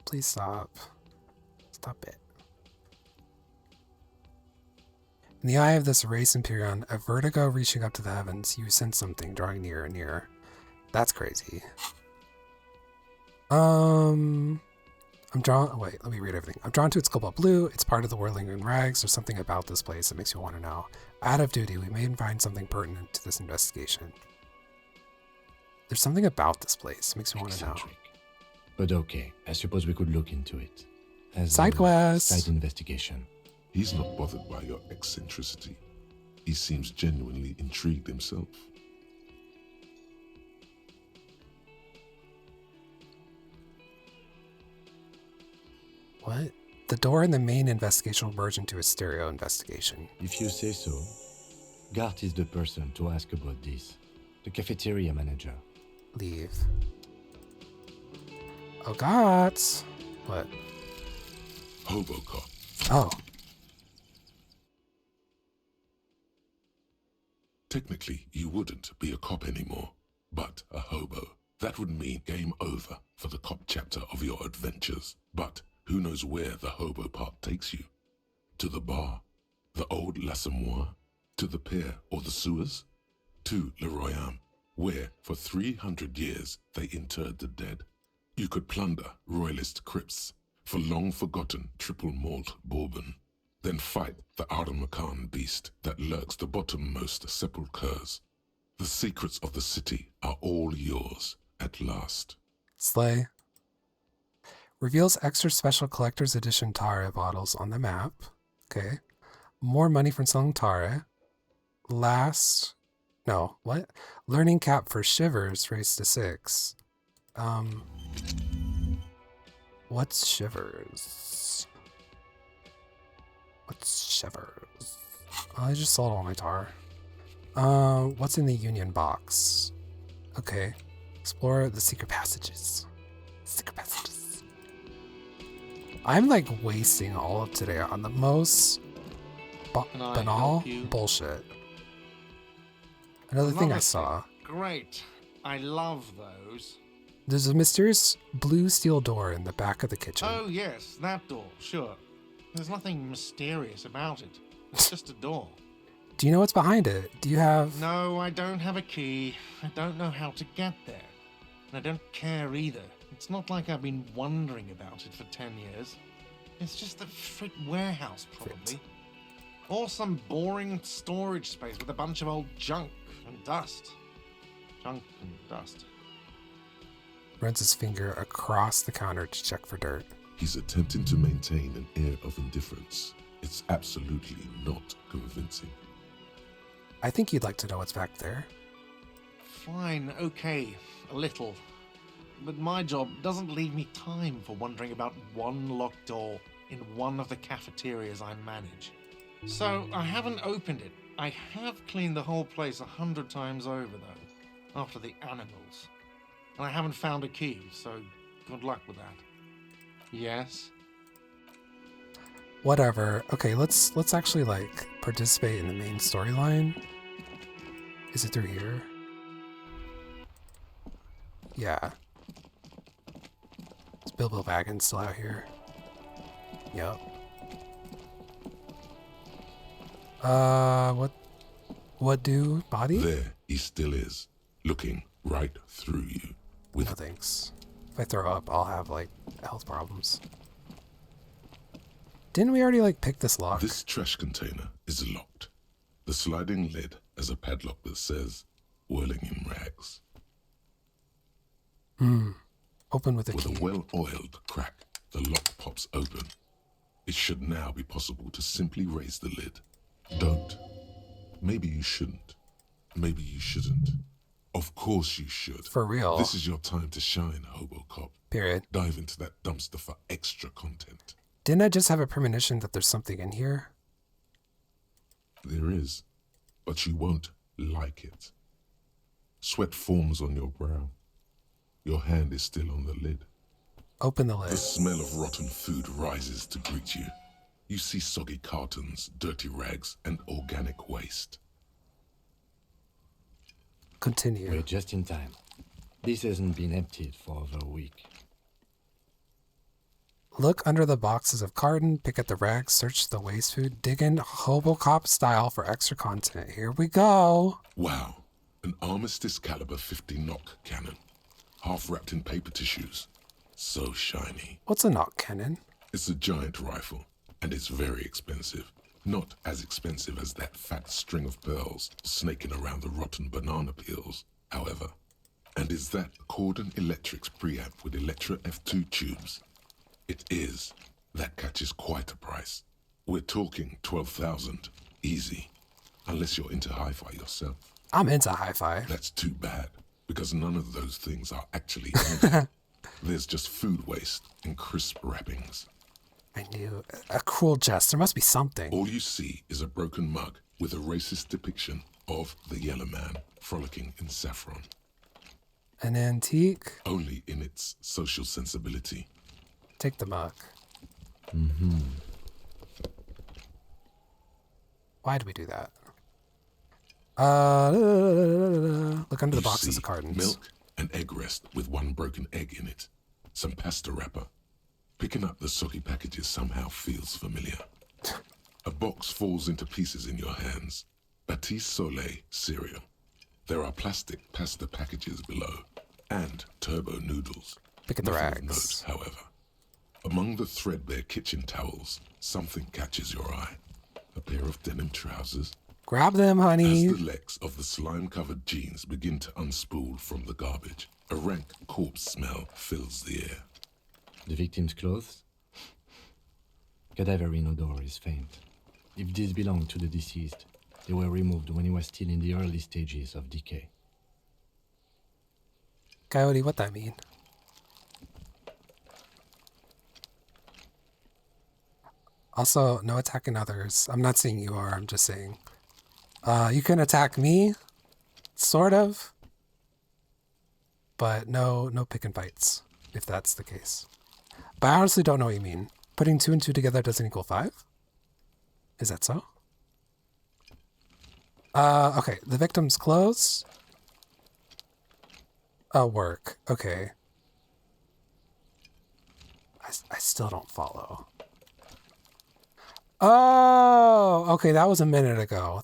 please stop. Stop it. In the eye of this race Empyrean, a vertigo reaching up to the heavens, you sense something drawing nearer and nearer. That's crazy. I'm drawn. Wait, let me read everything. I'm drawn to its cobalt blue. It's part of the whirling in rags. There's something about this place that makes you want to know. Out of duty, we may find something pertinent to this investigation. There's something about this place that makes me want to know. But okay, I suppose we could look into it. As Side a quest. side investigation. He's not bothered by your eccentricity. He seems genuinely intrigued himself. What? The door in the main investigation will merge into a stereo investigation. If you say so. Gart is the person to ask about this. The cafeteria manager. Leave. Oh, God. What? Hobocop. Oh. Technically, you wouldn't be a cop anymore, but a hobo. That would mean game over for the cop chapter of your adventures. But who knows where the hobo part takes you? To the bar? The old L'Assommoir? To the pier or the sewers? To Le Royaume, where for 300 years they interred the dead. You could plunder royalist crypts for long-forgotten triple malt bourbon, then fight the Aramakan beast that lurks the bottommost sepulchres. The secrets of the city are all yours at last. Slay. Reveals extra special collector's edition Tara bottles on the map. Okay. More money from selling Tara. Learning cap for Shivers raised to 6. What's Shivers? I just sold all my tar. What's in the Union box? Okay. Explore the secret passages. I'm like wasting all of today on the most banal bullshit. Another thing I saw. Great. I love those. There's a mysterious blue steel door in the back of the kitchen. Oh, yes, that door, sure. There's nothing mysterious about it. It's just a door. Do you know what's behind it? Do you have... No, I don't have a key. I don't know how to get there. And I don't care either. It's not like I've been wondering about it for 10 years. It's just a frick warehouse, probably. Or some boring storage space with a bunch of old junk and dust. Junk and dust. Runs his finger across the counter to check for dirt. He's attempting to maintain an air of indifference. It's absolutely not convincing. I think you'd like to know what's back there. Fine, okay, a little. But my job doesn't leave me time for wondering about one locked door in one of the cafeterias I manage. So I haven't opened it. I have cleaned the whole place 100 times over, though, after the animals. And I haven't found a key, so good luck with that. Yes? Whatever. Okay, let's actually like participate in the main storyline. Is it through here? Yeah. Is Bilbo Baggins still out here? Yup. What do body? There he still is, looking right through you. No thanks. If I throw up, I'll have like health problems. Didn't we already like pick this lock? This trash container is locked. The sliding lid has a padlock that says, "Whirling in rags." Open with a key. With a well-oiled crack, the lock pops open. It should now be possible to simply raise the lid. Don't. Maybe you shouldn't. Maybe you shouldn't. Of course you should. For real. This is your time to shine, Hobocop. Period. Dive into that dumpster for extra content. Didn't I just have a premonition that there's something in here? There is, but you won't like it. Sweat forms on your brow. Your hand is still on the lid. Open the lid. The smell of rotten food rises to greet you. You see soggy cartons, dirty rags, and organic waste. Continue. We're just in time. This hasn't been emptied for over a week. Look under the boxes of carton, pick at the rags, search the waste food, dig in Hobocop style for extra content. Here we go. Wow, an Armistice caliber 50 knock cannon, half wrapped in paper tissues. So shiny. What's a knock cannon? It's a giant rifle, and it's very expensive. Not as expensive as that fat string of pearls snaking around the rotten banana peels, however. And is that Cordon Electric's preamp with Electra F2 tubes? It is. That catches quite a price. We're talking 12,000, easy. Unless you're into hi-fi yourself. I'm into hi-fi. That's too bad, because none of those things are actually empty. There's just food waste and crisp wrappings. I knew. A cruel jest. There must be something. All you see is a broken mug with a racist depiction of the Yellow Man frolicking in saffron. An antique? Only in its social sensibility. Take the mug. Why do we do that? Look under the boxes of cartons. Milk and egg rest with one broken egg in it. Some pasta wrapper. Picking up the soggy packages somehow feels familiar. A box falls into pieces in your hands. Batiste Soleil cereal. There are plastic pasta packages below. And turbo noodles. Pick at the Nothing of rags. note, however. Among the threadbare kitchen towels, something catches your eye. A pair of denim trousers. Grab them, honey. As the legs of the slime-covered jeans begin to unspool from the garbage, a rank corpse smell fills the air. The victim's clothes? Cadaverine odor is faint. If these belong to the deceased, they were removed when he was still in the early stages of decay. Coyote, what that mean? Also, no attacking others. I'm not saying you are, I'm just saying. You can attack me, sort of. But no pick and fights, if that's the case. But I honestly don't know what you mean. Putting 2 and 2 together doesn't equal 5? Is that so? Okay, the victim's clothes. Work. Okay. I still don't follow. Oh, okay, that was a minute ago.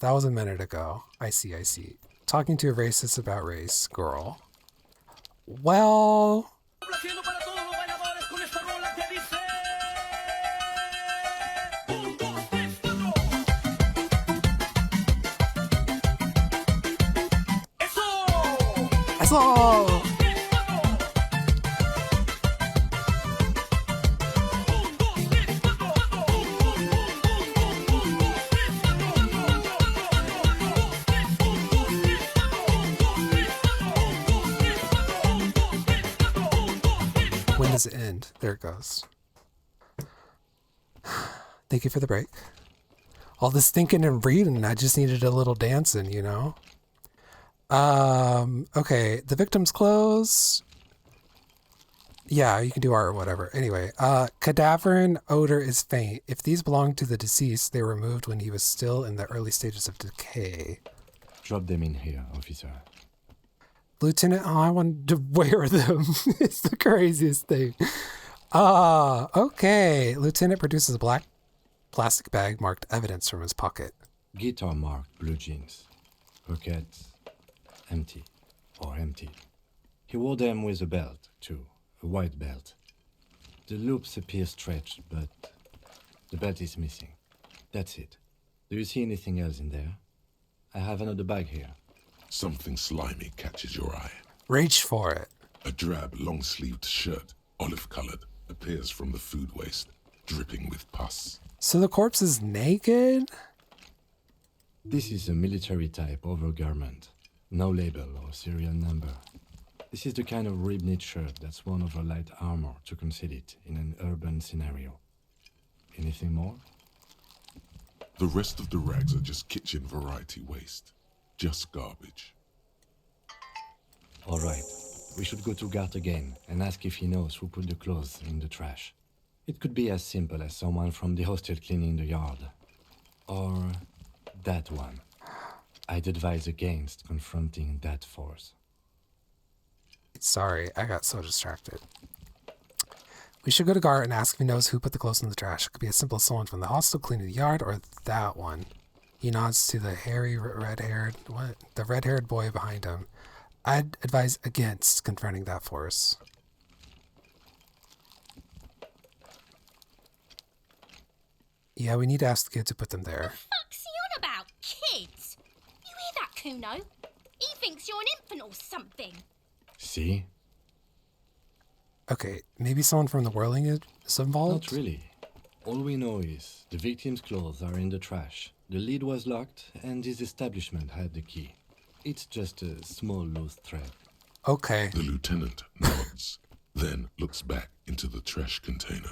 I see. Talking to a racist about race, girl. Well... Eso! When does it end? There it goes. Thank you for the break. All this thinking and reading, I just needed a little dancing, you know? Okay, the victim's clothes. Yeah, you can do art or whatever. Anyway, cadaverine odor is faint. If these belong to the deceased, they were removed when he was still in the early stages of decay. Drop them in here, officer. Lieutenant, I wanted to wear them. It's the craziest thing. Okay. Lieutenant produces a black plastic bag marked evidence from his pocket. Guitar marked blue jeans. Pockets empty. Or empty. He wore them with a belt, too. A white belt. The loops appear stretched, but the belt is missing. That's it. Do you see anything else in there? I have another bag here. Something slimy catches your eye. Reach for it. A drab, long-sleeved shirt, olive-colored, appears from the food waste, dripping with pus. So the corpse is naked? This is a military-type overgarment. No label or serial number. This is the kind of rib-knit shirt that's worn over light armor to conceal it in an urban scenario. Anything more? The rest of the rags are just kitchen variety waste. Just garbage. All right. We should go to Gart again and ask if he knows who put the clothes in the trash. It could be as simple as someone from the hostel cleaning the yard. Or that one. I'd advise against confronting that force. Sorry, I got so distracted. We should go to Gart and ask if he knows who put the clothes in the trash. It could be as simple as someone from the hostel cleaning the yard, or that one. He nods to the hairy, the red-haired boy behind him. I'd advise against confronting that force. Yeah, we need to ask the kids who put them there. What the fuck's he on about? Kids? You hear that, Kuno? He thinks you're an infant or something. See? Okay, maybe someone from the whirling is involved? Not really. All we know is the victim's clothes are in the trash. The lid was locked, and his establishment had the key. It's just a small loose thread. Okay. The lieutenant nods, then looks back into the trash container.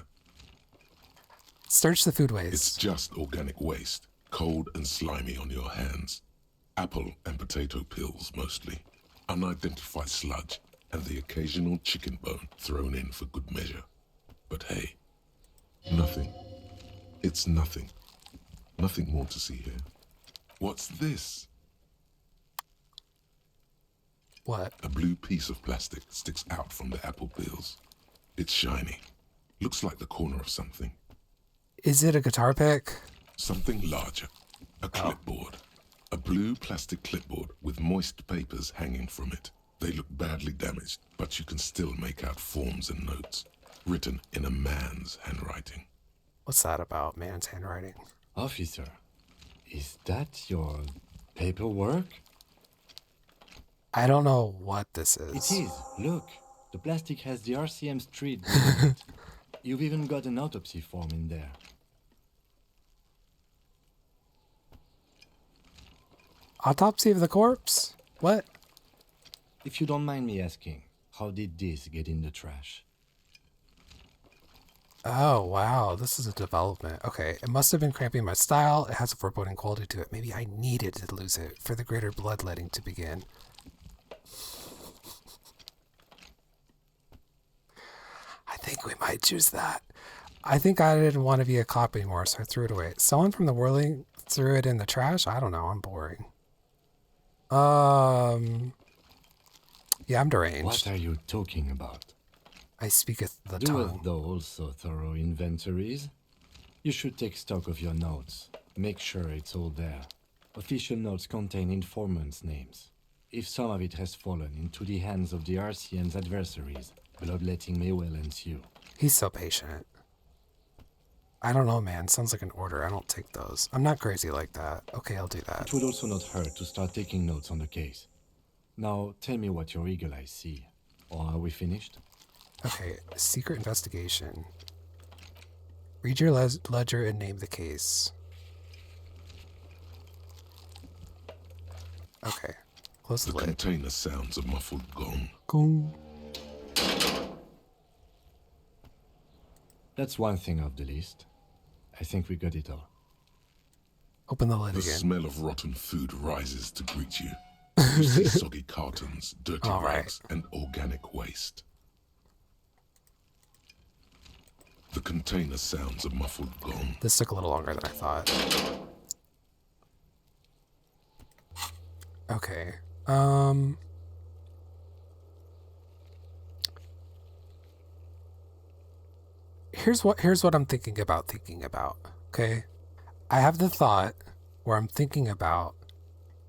Search the food waste. It's just organic waste, cold and slimy on your hands. Apple and potato peels, mostly. Unidentified sludge, and the occasional chicken bone thrown in for good measure. But hey, nothing. It's nothing. Nothing more to see here. What's this? What? A blue piece of plastic sticks out from the apple peels. It's shiny. Looks like the corner of something. Is it a guitar pick? Something larger. A clipboard. A blue plastic clipboard with moist papers hanging from it. They look badly damaged, but you can still make out forms and notes, written in a man's handwriting. What's that about, man's handwriting? Officer, is that your paperwork? I don't know what this is. It is. Look, the plastic has the RCM street on it. You've even got an autopsy form in there. Autopsy of the corpse? What? If you don't mind me asking, how did this get in the trash? Oh, wow. This is a development. Okay, it must have been cramping my style. It has a foreboding quality to it. Maybe I needed to lose it for the greater bloodletting to begin. I think we might choose that. I think I didn't want to be a cop anymore, so I threw it away. Someone from the whirling threw it in the trash? I don't know. I'm boring. Yeah, I'm deranged. What are you talking about? I speaketh the Doeth tongue. thou also thorough inventories? You should take stock of your notes. Make sure it's all there. Official notes contain informants' names. If some of it has fallen into the hands of the RCN's adversaries, bloodletting may well ensue. He's so patient. I don't know, man. Sounds like an order. I don't take those. I'm not crazy like that. Okay, I'll do that. It would also not hurt to start taking notes on the case. Now, tell me what your eagle eyes see. Or are we finished? Okay, secret investigation. Read your ledger and name the case. Okay, close the The lid. container sounds a muffled gong. Gong. That's one thing off the list. I think we got it all. Open the lid The again. smell of rotten food rises to greet you. You see soggy cartons, dirty All right. rags, and organic waste. The container sounds a muffled gong. This took a little longer than I thought. Okay. Here's what I'm thinking about. Okay? I have the thought where I'm thinking about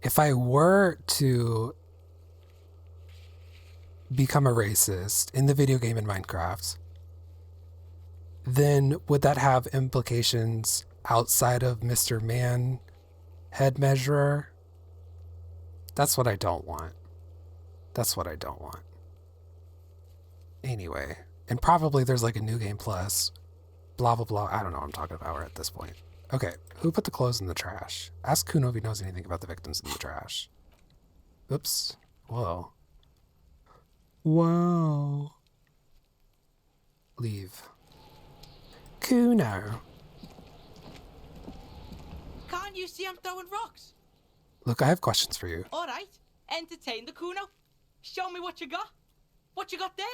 if I were to become a racist in the video game in Minecraft, then would that have implications outside of Mr. Man head measurer? That's what I don't want. Anyway, and probably there's like a new game plus, blah, blah, blah. I don't know what I'm talking about at this point. Okay, who put the clothes in the trash? Ask Kuno if he knows anything about the victims in the trash. Oops. Whoa. Whoa. Leave. Kuno. Can't you see I'm throwing rocks? Look, I have questions for you. All right, entertain the Kuno. Show me what you got. What you got there?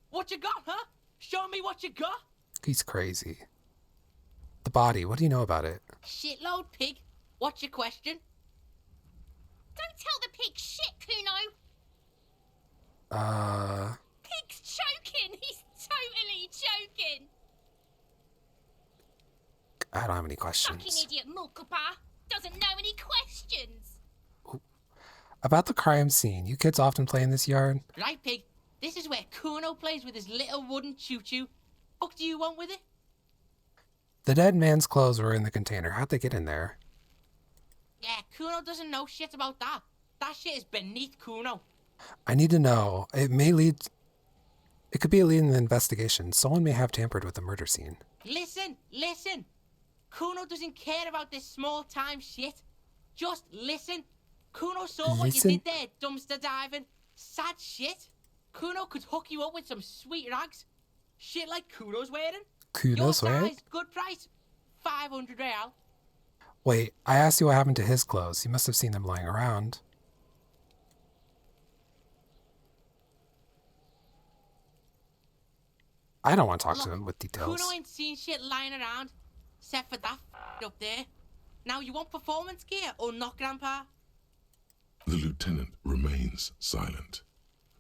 What you got, huh? Show me what you got. He's crazy. The body, what do you know about it? Shitload pig. What's your question? Don't tell the pig shit, Kuno. Pig's choking. He's totally choking. I don't have any Fucking questions. idiot Mulkapa. Doesn't know any questions. About the crime scene, you kids often play in this yard? Right, pig. This is where Kuno plays with his little wooden choo-choo. What do you want with it? The dead man's clothes were in the container. How'd they get in there? Yeah, Kuno doesn't know shit about that. That shit is beneath Kuno. I need to know. It could be a lead in the investigation. Someone may have tampered with the murder scene. Listen. Kuno doesn't care about this small-time shit. Just listen. Kuno saw what you did there, dumpster diving. Sad shit. Kuno could hook you up with some sweet rags. Shit like Kuno's wearing. Kuno's Your wearing? size, good price. 500 real. Wait, I asked you what happened to his clothes. You must have seen them lying around. I don't want to talk to him with details. Kuno ain't seen shit lying around, except for that up there. Now you want performance gear or not, Grandpa? The lieutenant remains silent,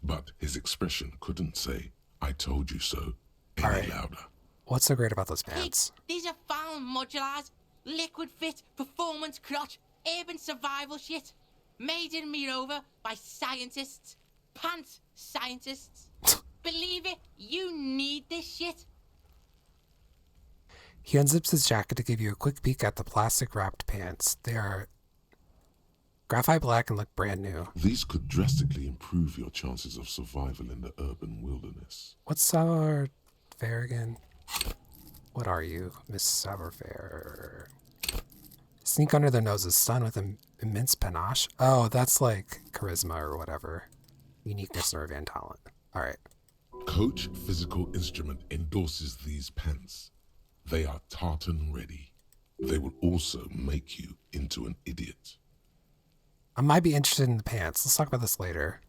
but his expression couldn't say, "I told you so," any All right. louder. What's so great about those pants? These are found modulars, liquid fit, performance crotch, urban survival shit. Made in Mirova by scientists. Pants scientists. Believe it, you need this shit. He unzips his jacket to give you a quick peek at the plastic wrapped pants. They are graphite black and look brand new. These could drastically improve your chances of survival in the urban wilderness. What's Sour Fair again? What are you, Miss Sour Fair? Sneak under their noses, stun with Immense panache? Oh, that's like charisma or whatever. Uniqueness or van talent. All right. Coach Physical Instrument endorses these pants. They are tartan ready. They will also make you into an idiot. I might be interested in the pants. Let's talk about this later.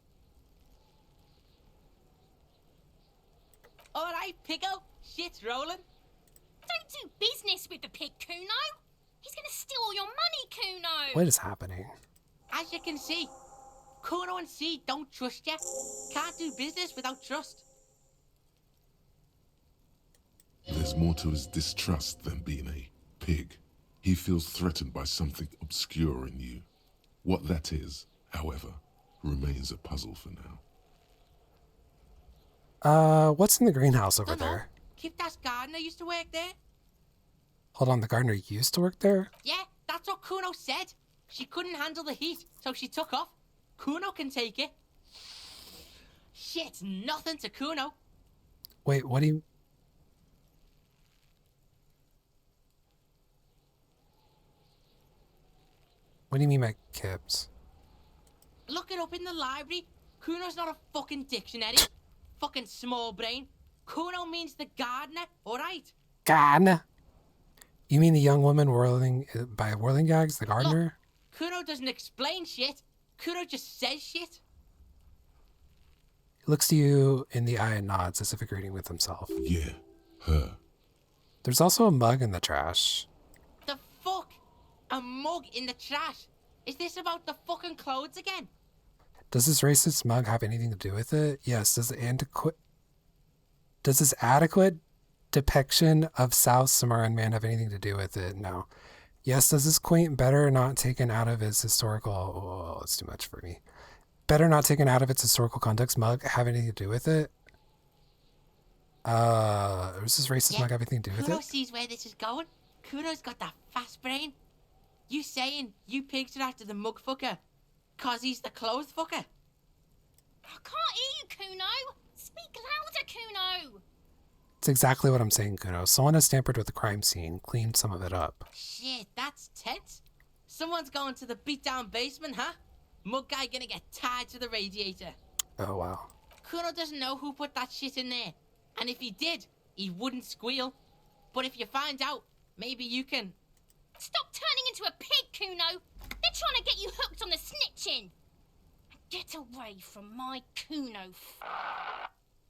All right, Pico. Shit's rolling. Don't do business with the pig, Kuno. He's gonna steal all your money, Kuno. What is happening? As you can see, Kuno and C don't trust you. Can't do business without trust. There's more to his distrust than being a pig. He feels threatened by something obscure in you. What that is, however, remains a puzzle for now. What's in the greenhouse over Dunno. there? Kiptas gardener used to work there. Hold on, the gardener used to work there? Yeah, that's what Kuno said. She couldn't handle the heat, so she took off. Kuno can take it. Shit's nothing to Kuno. Wait, what do you... What do you mean by Kips? Look it up in the library. Kuno's not a fucking dictionary. Fucking small brain. Kuno means the gardener, alright? Gardener? You mean the young woman whirling by Whirlingags, the gardener? Look, Kuno doesn't explain shit. Kuno just says shit. He looks to you in the eye and nods as if agreeing with himself. Yeah, her. There's also a mug in the trash. The fuck? A mug in the trash? Is this about the fucking clothes again? Does this racist mug have anything to do with it? Yes. Does this adequate depiction of South Samoan man have anything to do with it? No. Yes. Does this quaint, better not taken out of its historical... Oh, it's too much for me. Better not taken out of its historical context mug have anything to do with it? Does this racist mug have anything to do with Kuno it? sees where this is going. Kuno's got that fast brain. You saying you pigs are after the mug fucker? Cause he's the clothes fucker? I can't hear you, Kuno. Speak louder, Kuno. It's exactly what I'm saying, Kuno. Someone has tampered with the crime scene, cleaned some of it up. Shit, that's tense. Someone's going to the beat-down basement, huh? Mug guy gonna get tied to the radiator. Oh, wow. Kuno doesn't know who put that shit in there. And if he did, he wouldn't squeal. But if you find out, maybe you can... Stop turning into a pig, Kuno. They're trying to get you hooked on the snitching. Get away from my Kuno.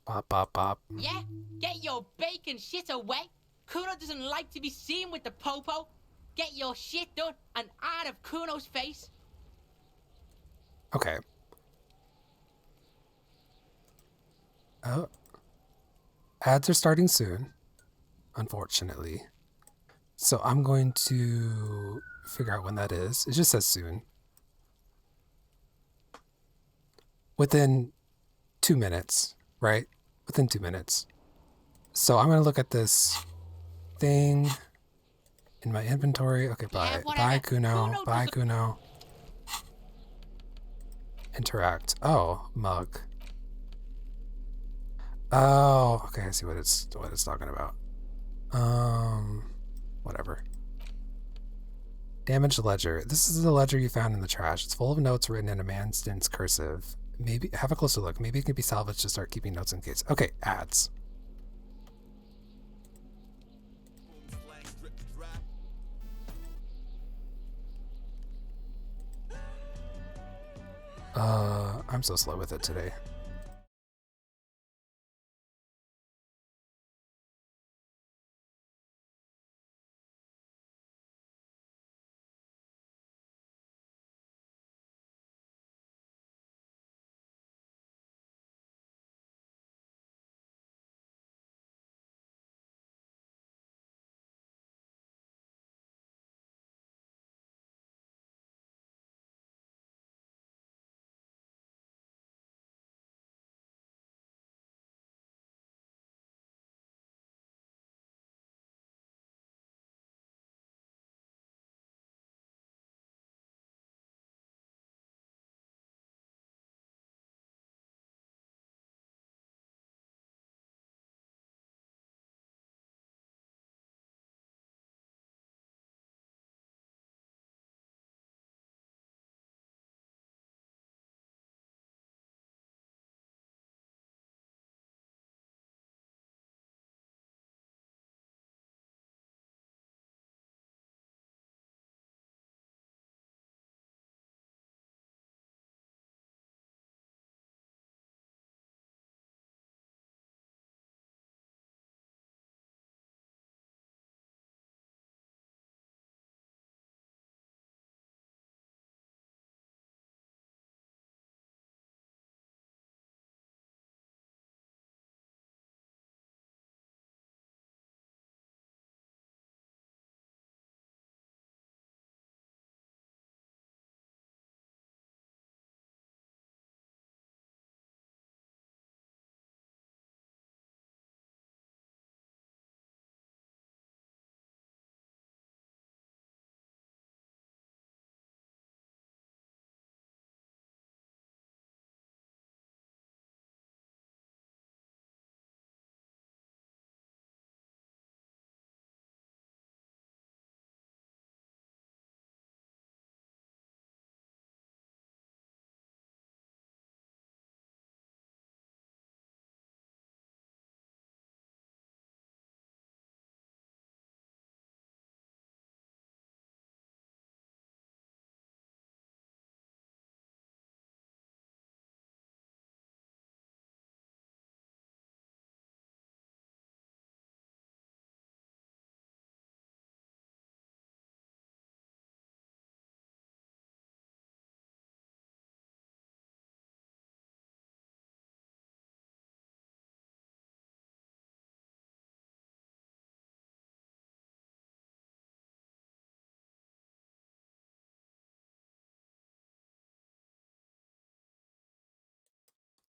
Bop, bop, bop. Yeah? Get your bacon shit away. Kuno doesn't like to be seen with the popo. Get your shit done and out of Kuno's face. Okay. Oh. Ads are starting soon, unfortunately. So I'm going to figure out when that is. It just says soon. Within 2 minutes, right? Within 2 minutes. So I'm going to look at this thing in my inventory. Okay, bye. Yeah, Bye, Kuno. Kuno Bye, doesn't- Kuno. Interact. Oh, mug. Oh, okay. I see what it's talking about. Whatever. Damaged ledger. This is the ledger you found in the trash. It's full of notes written in a Manston's cursive. Maybe have a closer look. Maybe it can be salvaged to start keeping notes in case. Okay, ads. I'm so slow with it today.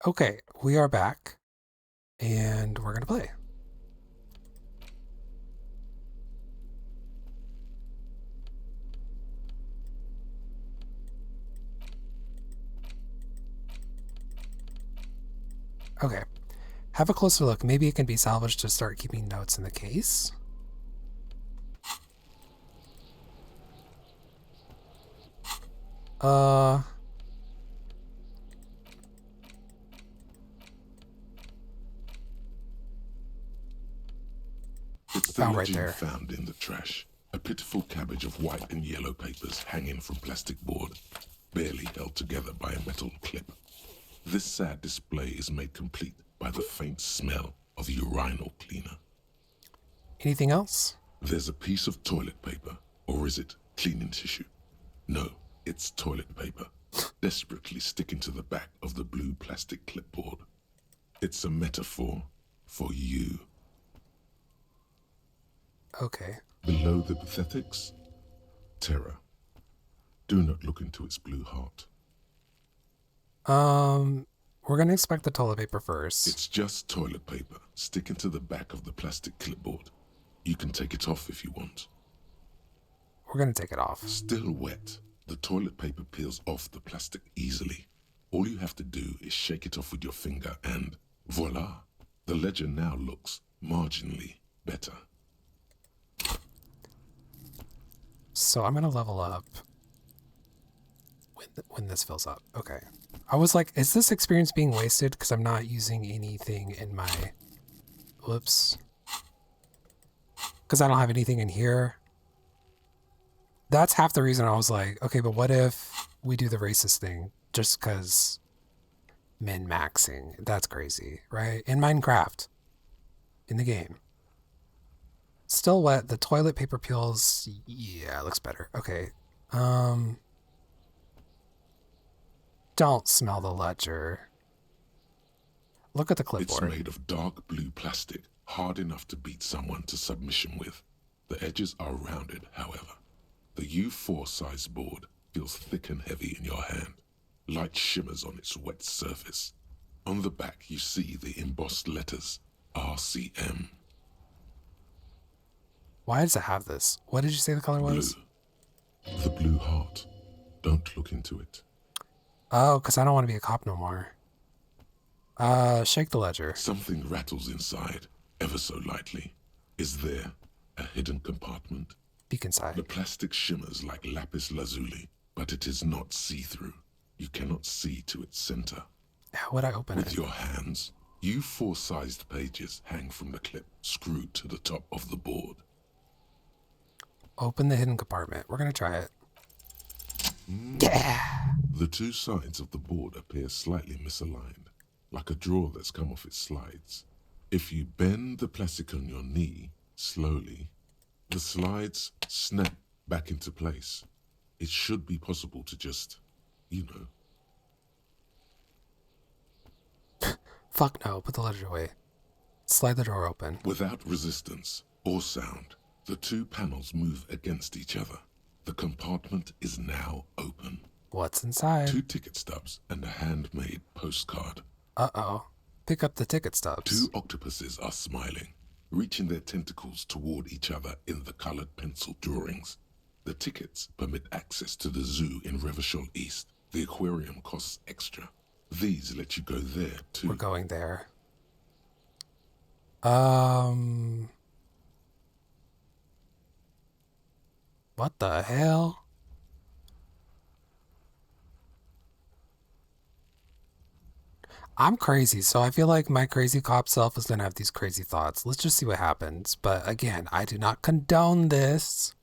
Okay, we are back, and we're gonna play. Okay, have a closer look. Maybe it can be salvaged to start keeping notes in the case. It's the Found right legend there. found in the trash. A pitiful cabbage of white and yellow papers hanging from plastic board, barely held together by a metal clip. This sad display is made complete by the faint smell of urinal cleaner. Anything else? There's a piece of toilet paper, or is it cleaning tissue? No, it's toilet paper, desperately sticking to the back of the blue plastic clipboard. It's a metaphor for you. Okay. Below the pathetics, terror. Do not look into its blue heart. We're gonna expect the toilet paper first. It's just toilet paper sticking to the back of the plastic clipboard. You can take it off if you want. We're gonna take it off. Still wet, the toilet paper peels off the plastic easily. All you have to do is shake it off with your finger and voila! The ledger now looks marginally better. So I'm gonna level up when this fills up. Okay. I was like, is this experience being wasted? Because I'm not using anything in my... Whoops. Because I don't have anything in here. That's half the reason I was like, okay, but what if we do the racist thing just because min-maxing? That's crazy, right? In Minecraft. In the game. Still wet. The toilet paper peels. Yeah, it looks better. Okay. Don't smell the ledger. Look at the clipboard. It's made of dark blue plastic, hard enough to beat someone to submission with. The edges are rounded, however. The U4 size board feels thick and heavy in your hand. Light shimmers on its wet surface. On the back, you see the embossed letters, RCM. Why does it have this? What did you say the color was? Blue. The blue heart. Don't look into it. Oh, because I don't want to be a cop no more. Shake the ledger. Something rattles inside, ever so lightly. Is there a hidden compartment? Peek inside. The plastic shimmers like lapis lazuli, but it is not see-through. You cannot see to its center. How would I open it? With your hands, U4-sized pages hang from the clip, screwed to the top of the board. Open the hidden compartment. We're going to try it. Yeah! The two sides of the board appear slightly misaligned, like a drawer that's come off its slides. If you bend the plastic on your knee, slowly, the slides snap back into place. It should be possible to just, you know. Fuck no, put the ledger away. Slide the door open. Without resistance or sound, the two panels move against each other. The compartment is now open. What's inside? 2 ticket stubs and a handmade postcard. Uh-oh. Pick up the ticket stubs. 2 octopuses are smiling, reaching their tentacles toward each other in the colored pencil drawings. The tickets permit access to the zoo in Revachol East. The aquarium costs extra. These let you go there, too. We're going there. What the hell? I'm crazy, so I feel like my crazy cop self is gonna have these crazy thoughts. Let's just see what happens. But again, I do not condone this.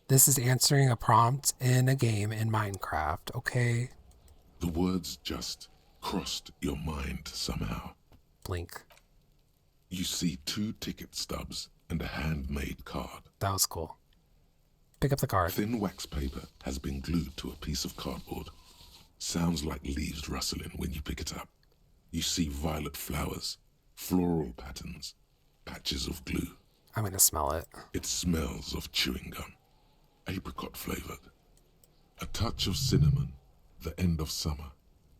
This is answering a prompt in a game in Minecraft, okay? The words just crossed your mind somehow. Blink. You see 2 ticket stubs and a handmade card. That was cool. Pick up the card. Thin wax paper has been glued to a piece of cardboard. Sounds like leaves rustling when you pick it up. You see violet flowers, floral patterns, patches of glue. I'm gonna smell it. It smells of chewing gum, apricot flavored. A touch of cinnamon, the end of summer.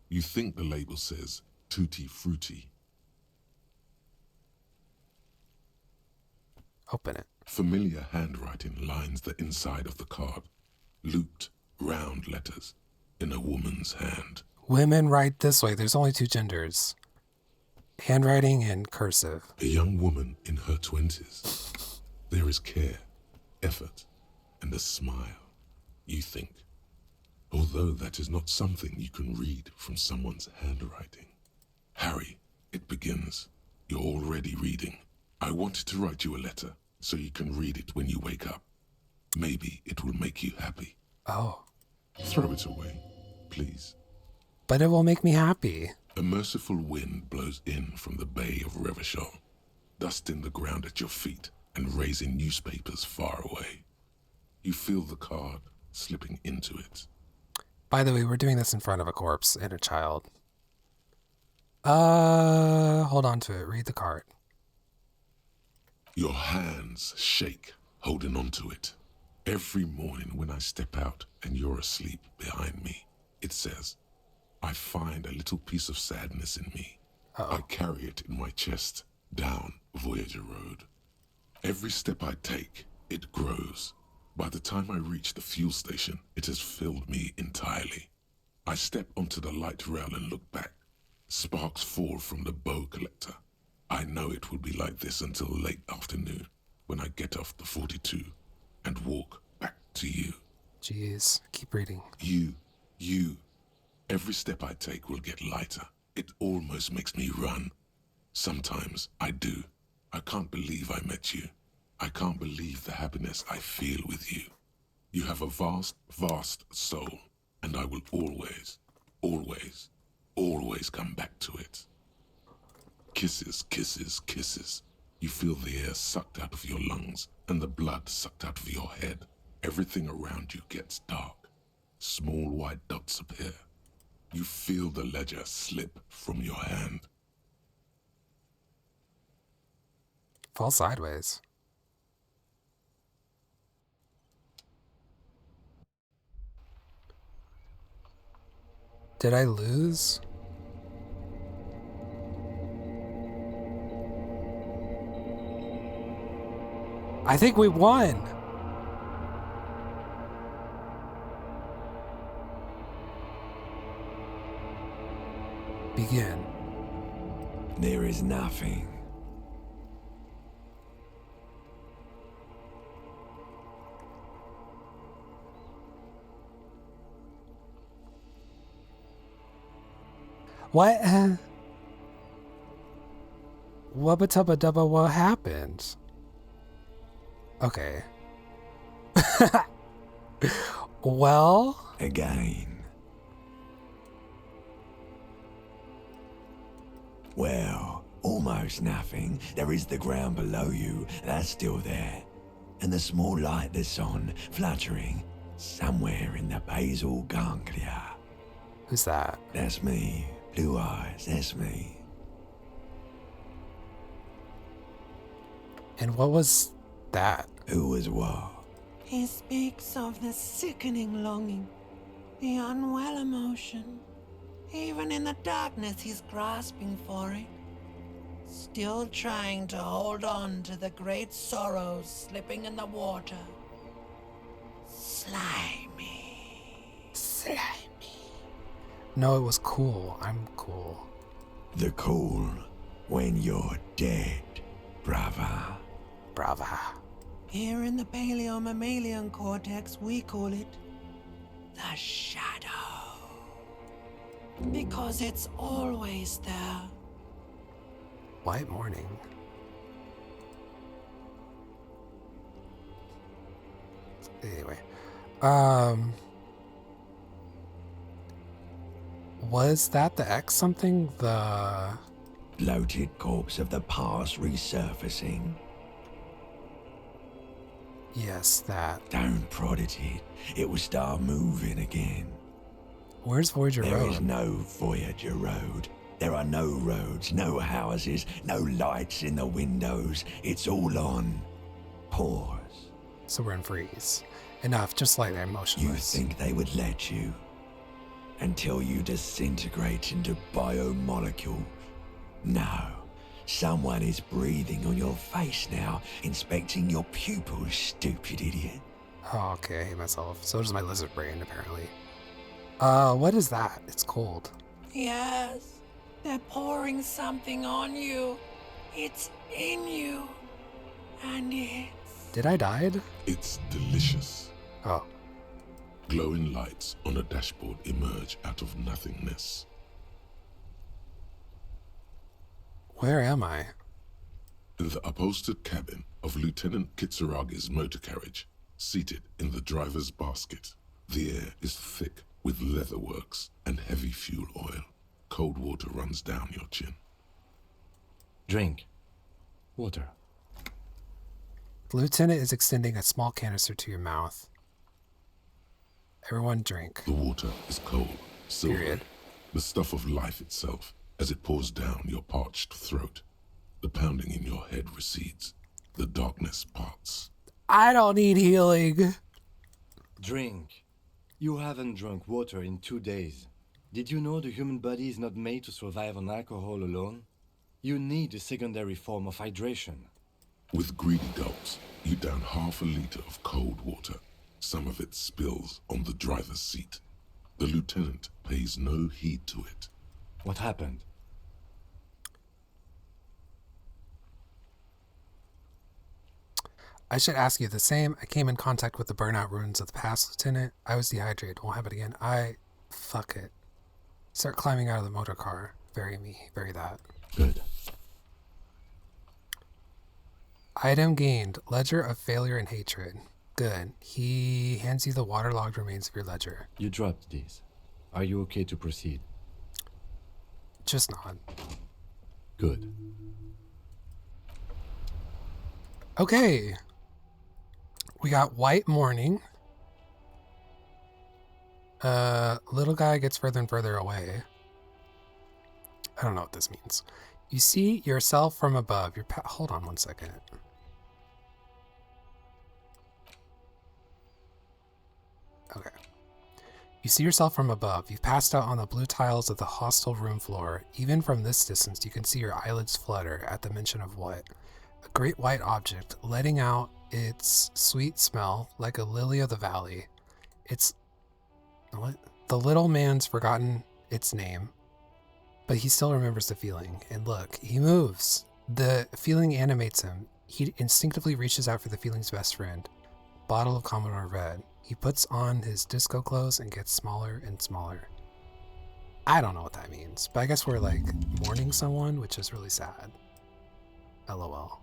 You think the label says Tutti Frutti. Open it. Familiar handwriting lines the inside of the card. Looped, round letters in a woman's hand. Women write this way. There's only 2 genders. Handwriting and cursive. A young woman in her 20s. There is care, effort, and a smile. You think. Although that is not something you can read from someone's handwriting. Harry, it begins. You're already reading. I wanted to write you a letter so you can read it when you wake up. Maybe it will make you happy. Oh. Throw it away, please. But it will make me happy. A merciful wind blows in from the Bay of Revachol, dusting the ground at your feet and raising newspapers far away. You feel the card slipping into it. By the way, we're doing this in front of a corpse and a child. Hold on to it. Read the card. Your hands shake, holding on to it. Every morning when I step out and you're asleep behind me, it says, I find a little piece of sadness in me. I carry it in my chest, down Voyager Road. Every step I take, it grows. By the time I reach the fuel station, it has filled me entirely. I step onto the light rail and look back. Sparks fall from the bow collector. I know it will be like this until late afternoon, when I get off the 42 and walk back to you. Jeez, keep reading. You. Every step I take will get lighter. It almost makes me run. Sometimes I do. I can't believe I met you. I can't believe the happiness I feel with you. You have a vast, vast soul, and I will always, always, always come back to it. Kisses, kisses, kisses. You feel the air sucked out of your lungs and the blood sucked out of your head. Everything around you gets dark. Small white dots appear. You feel the ledger slip from your hand. Fall sideways. Did I lose? I think we won. Begin. There is nothing. What? Wubba tubba dubba, what happened? Okay. Well? Again. Well, almost nothing. There is the ground below you, that's still there. And the small light that's on, fluttering, somewhere in the basal ganglia. Who's that? That's me. Blue eyes, that's me. And what was that? Who was what? He speaks of the sickening longing, the unwell emotion. Even in the darkness, he's grasping for it. Still trying to hold on to the great sorrows slipping in the water. Slimy. Slimy. No, it was cool. I'm cool. The cool when you're dead, brava. Brava. Here in the paleo-mammalian cortex, we call it the shadow. Because it's always there. White morning. Anyway. Was that the X something? The bloated corpse of the past resurfacing. Yes, that. Don't prod at it. It will start moving again. Where's Voyager Road? There is no Voyager Road. There are no roads, no houses, no lights in the windows. It's all on pause. So we're in freeze. Enough, just like that, You motionless. think they would let you? until you disintegrate into biomolecule. No, someone is breathing on your face now, inspecting your pupils, stupid idiot. Oh, okay, I hate myself. So does my lizard brain, apparently. What is that? It's cold. Yes, they're pouring something on you. It's in you. And it's... Did I die? It's delicious. Oh. Glowing lights on a dashboard emerge out of nothingness. Where am I? In the upholstered cabin of Lieutenant Kitsuragi's motor carriage, seated in the driver's basket. The air is thick with leatherworks and heavy fuel oil. Cold water runs down your chin. Drink. Water. The lieutenant is extending a small canister to your mouth. Everyone drink. The water is cold, silvery, Period. the stuff of life itself as it pours down your parched throat. The pounding in your head recedes. The darkness parts. I don't need healing. Drink. You haven't drunk water in 2 days. Did you know the human body is not made to survive on alcohol alone? You need a secondary form of hydration. With greedy gulps, you down half a liter of cold water. Some of it spills on the driver's seat. The lieutenant pays no heed to it. What happened? I should ask you the same. I came in contact with the burnout ruins of the past, Lieutenant. I was dehydrated. Won't happen again. Fuck it. Start climbing out of the motor car. Bury me. Bury that. Good. Item gained. Ledger of failure and hatred. Good. He hands you the waterlogged remains of your ledger. You dropped these. Are you okay to proceed? Just nod. Good. Okay. We got white morning. Little guy gets further and further away. I don't know what this means. You see yourself from above. Hold on 1 second. Okay. You see yourself from above. You've passed out on the blue tiles of the hostel room floor. Even from this distance, you can see your eyelids flutter at the mention of what? A great white object, letting out its sweet smell like a lily of the valley. It's... What? The little man's forgotten its name, but he still remembers the feeling. And look, he moves. The feeling animates him. He instinctively reaches out for the feeling's best friend. Bottle of Commodore Red. He puts on his disco clothes and gets smaller and smaller. I don't know what that means, but I guess we're like mourning someone, which is really sad. LOL.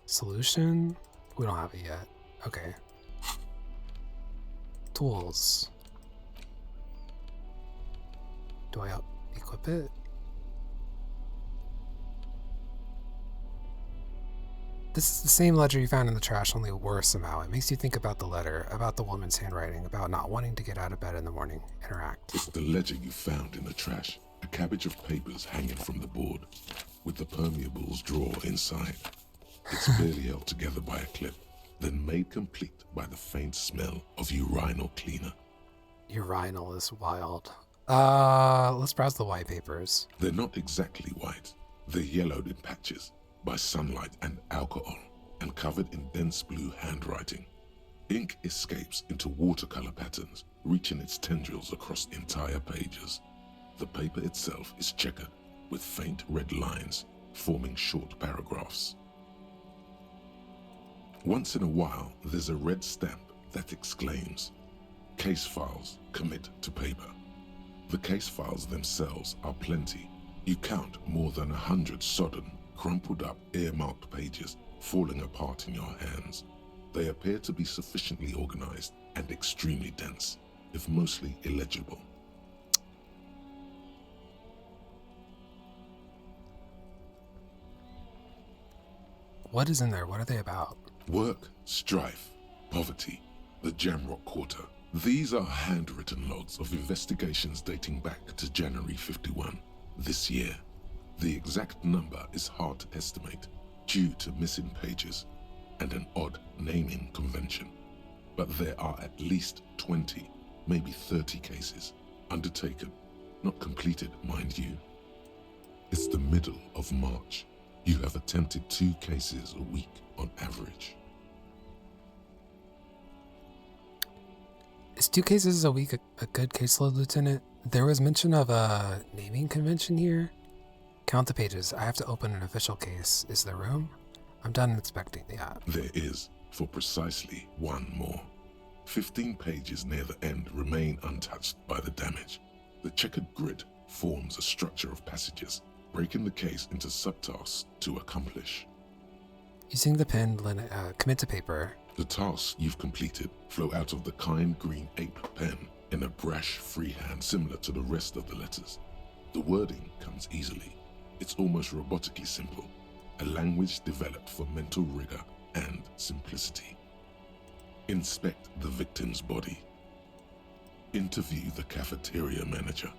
Solution? We don't have it yet. Okay. Tools. Do I equip it? This is the same ledger you found in the trash, only worse somehow. It makes you think about the letter, about the woman's handwriting, about not wanting to get out of bed in the morning. Interact. It's the ledger you found in the trash. A cabbage of papers hanging from the board, with the permeables drawer inside. It's barely held together by a clip, then made complete by the faint smell of urinal cleaner. Urinal is wild. Let's browse the white papers. They're not exactly white. They're yellowed in patches by sunlight and alcohol, and covered in dense blue handwriting. Ink escapes into watercolor patterns, reaching its tendrils across entire pages. The paper itself is checkered, with faint red lines forming short paragraphs. Once in a while, there's a red stamp that exclaims, "Case files commit to paper." The case files themselves are plenty. You count more than 100 sodden, crumpled up, earmarked pages falling apart in your hands. They appear to be sufficiently organized and extremely dense, if mostly illegible. What is in there? What are they about? Work, strife, poverty, the Jamrock Quarter. These are handwritten logs of investigations dating back to January 51, this year. The exact number is hard to estimate due to missing pages and an odd naming convention. But there are at least 20, maybe 30 cases undertaken, not completed, mind you. It's the middle of March. You have attempted 2 cases a week on average. Is 2 cases a week a good caseload, Lieutenant? There was mention of a naming convention here. Count the pages. I have to open an official case. Is there room? I'm done inspecting the app. There is, for precisely 1 more. 15 pages near the end remain untouched by the damage. The checkered grid forms a structure of passages, breaking the case into subtasks to accomplish. Using the pen, commit to paper. The tasks you've completed flow out of the kind green ape pen in a brash freehand similar to the rest of the letters. The wording comes easily. It's almost robotically simple, a language developed for mental rigor and simplicity. Inspect the victim's body. Interview the cafeteria manager.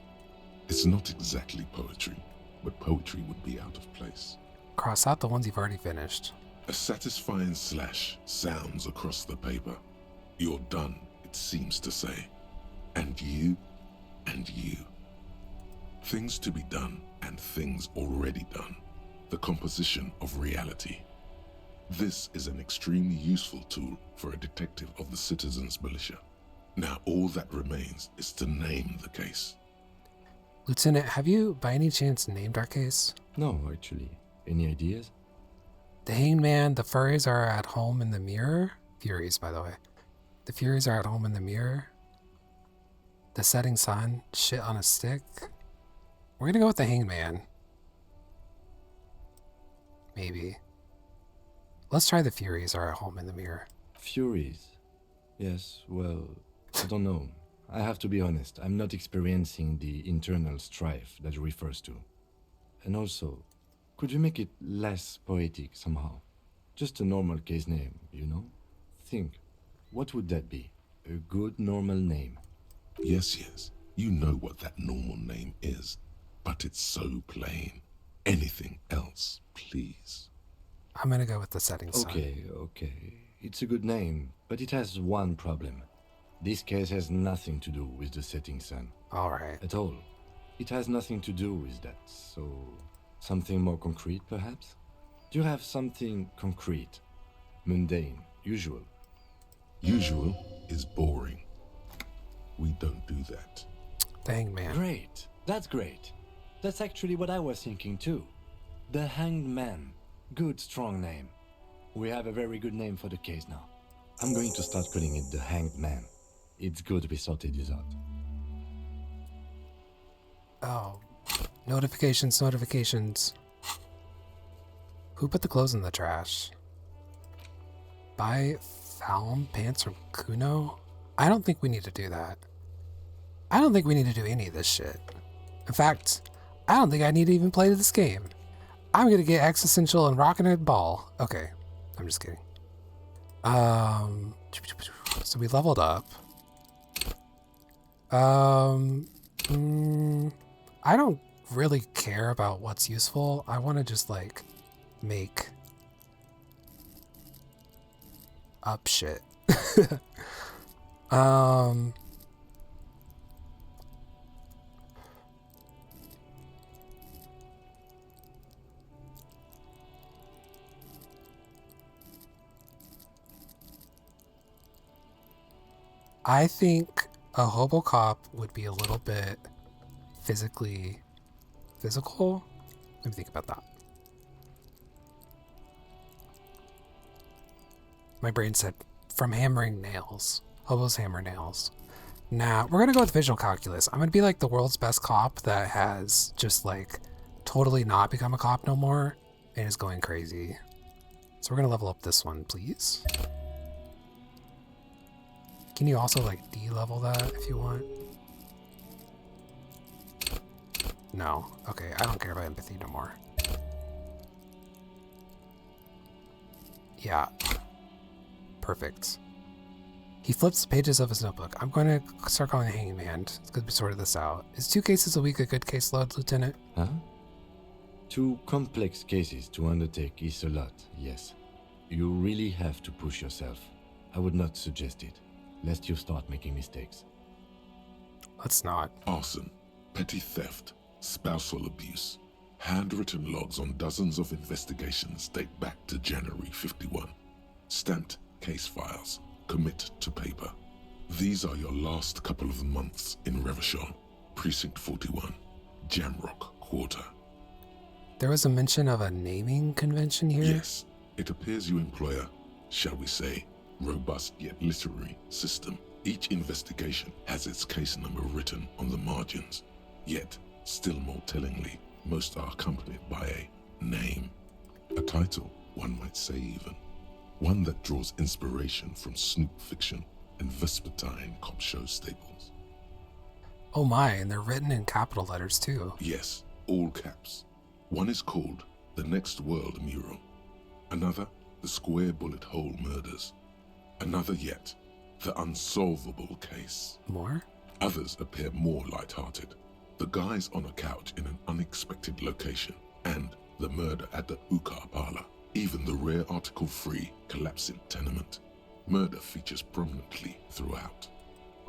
It's not exactly poetry, but poetry would be out of place. Cross out the ones you've already finished. A satisfying slash sounds across the paper. You're done, it seems to say. And you, and you. Things to be done and things already done. The composition of reality. This is an extremely useful tool for a detective of the Citizens Militia. Now all that remains is to name the case. Lieutenant, have you by any chance named our case? No, actually. Any ideas? The Hanged Man, the Furries are at home in the mirror. Furies, by the way. The Furies are at home in the mirror. The Setting Sun, shit on a stick. We're gonna go with the Hanged Man. Maybe. Let's try the Furies are at home in the mirror. Furies? Yes, well, I don't know. I have to be honest, I'm not experiencing the internal strife that it refers to. And also, could you make it less poetic somehow? Just a normal case name, you know? Think, what would that be? A good normal name? Yes, you know what that normal name is, but it's so plain. Anything else, please? I'm gonna go with the Setting Sun. Okay. It's a good name, but it has one problem. This case has nothing to do with the Setting Sun. Alright. At all. It has nothing to do with that, so... something more concrete, perhaps? Do you have something concrete? Mundane, usual? Usual is boring. We don't do that. The Hanged Man. Great. That's great. That's actually what I was thinking too. The Hanged Man. Good, strong name. We have a very good name for the case now. I'm going to start calling it the Hanged Man. It's good we sorted this out. Oh. Notifications. Who put the clothes in the trash? Buy Falm pants from Kuno? I don't think we need to do that. I don't think we need to do any of this shit. In fact, I don't think I need to even play this game. I'm gonna get existential and rockin' a ball. Okay, I'm just kidding. So we leveled up. I don't really care about what's useful. I want to just like make up shit. I think a hobo cop would be a little bit physically physical. Let me think about that. My brain said from hammering nails. Hobos hammer nails. Nah, we're gonna go with visual calculus. I'm gonna be like the world's best cop that has just like totally not become a cop no more and is going crazy. So we're gonna level up this one, please. Can you also like de-level that if you want? No. Okay, I don't care about empathy no more. Yeah. Perfect. He flips the pages of his notebook. I'm going to start calling the Hanged Man. It's good we sorted this out. Is 2 cases a week a good caseload, Lieutenant? Huh? Two complex cases to undertake is a lot, yes. You really have to push yourself. I would not suggest it, lest you start making mistakes. Let's not. Arson, petty theft, spousal abuse. Handwritten logs on dozens of investigations date back to January 51. Stamped case files. Commit to paper. These are your last couple of months in Revachol, Precinct 41, Jamrock Quarter. There was a mention of a naming convention here? Yes, it appears you employ a, shall we say, robust yet literary system. Each investigation has its case number written on the margins. Yet, still more tellingly, most are accompanied by a name. A title, one might say even. One that draws inspiration from Snoop fiction and Vespertine cop show staples. Oh my, and they're written in capital letters too. Yes, all caps. One is called The Next World Mural. Another, The Square Bullet Hole Murders. Another yet, The Unsolvable Case. More? Others appear more light-hearted. The guys on a couch in an unexpected location, and the murder at the Ukar Parlor. Even the rare article-free collapsing tenement. Murder features prominently throughout.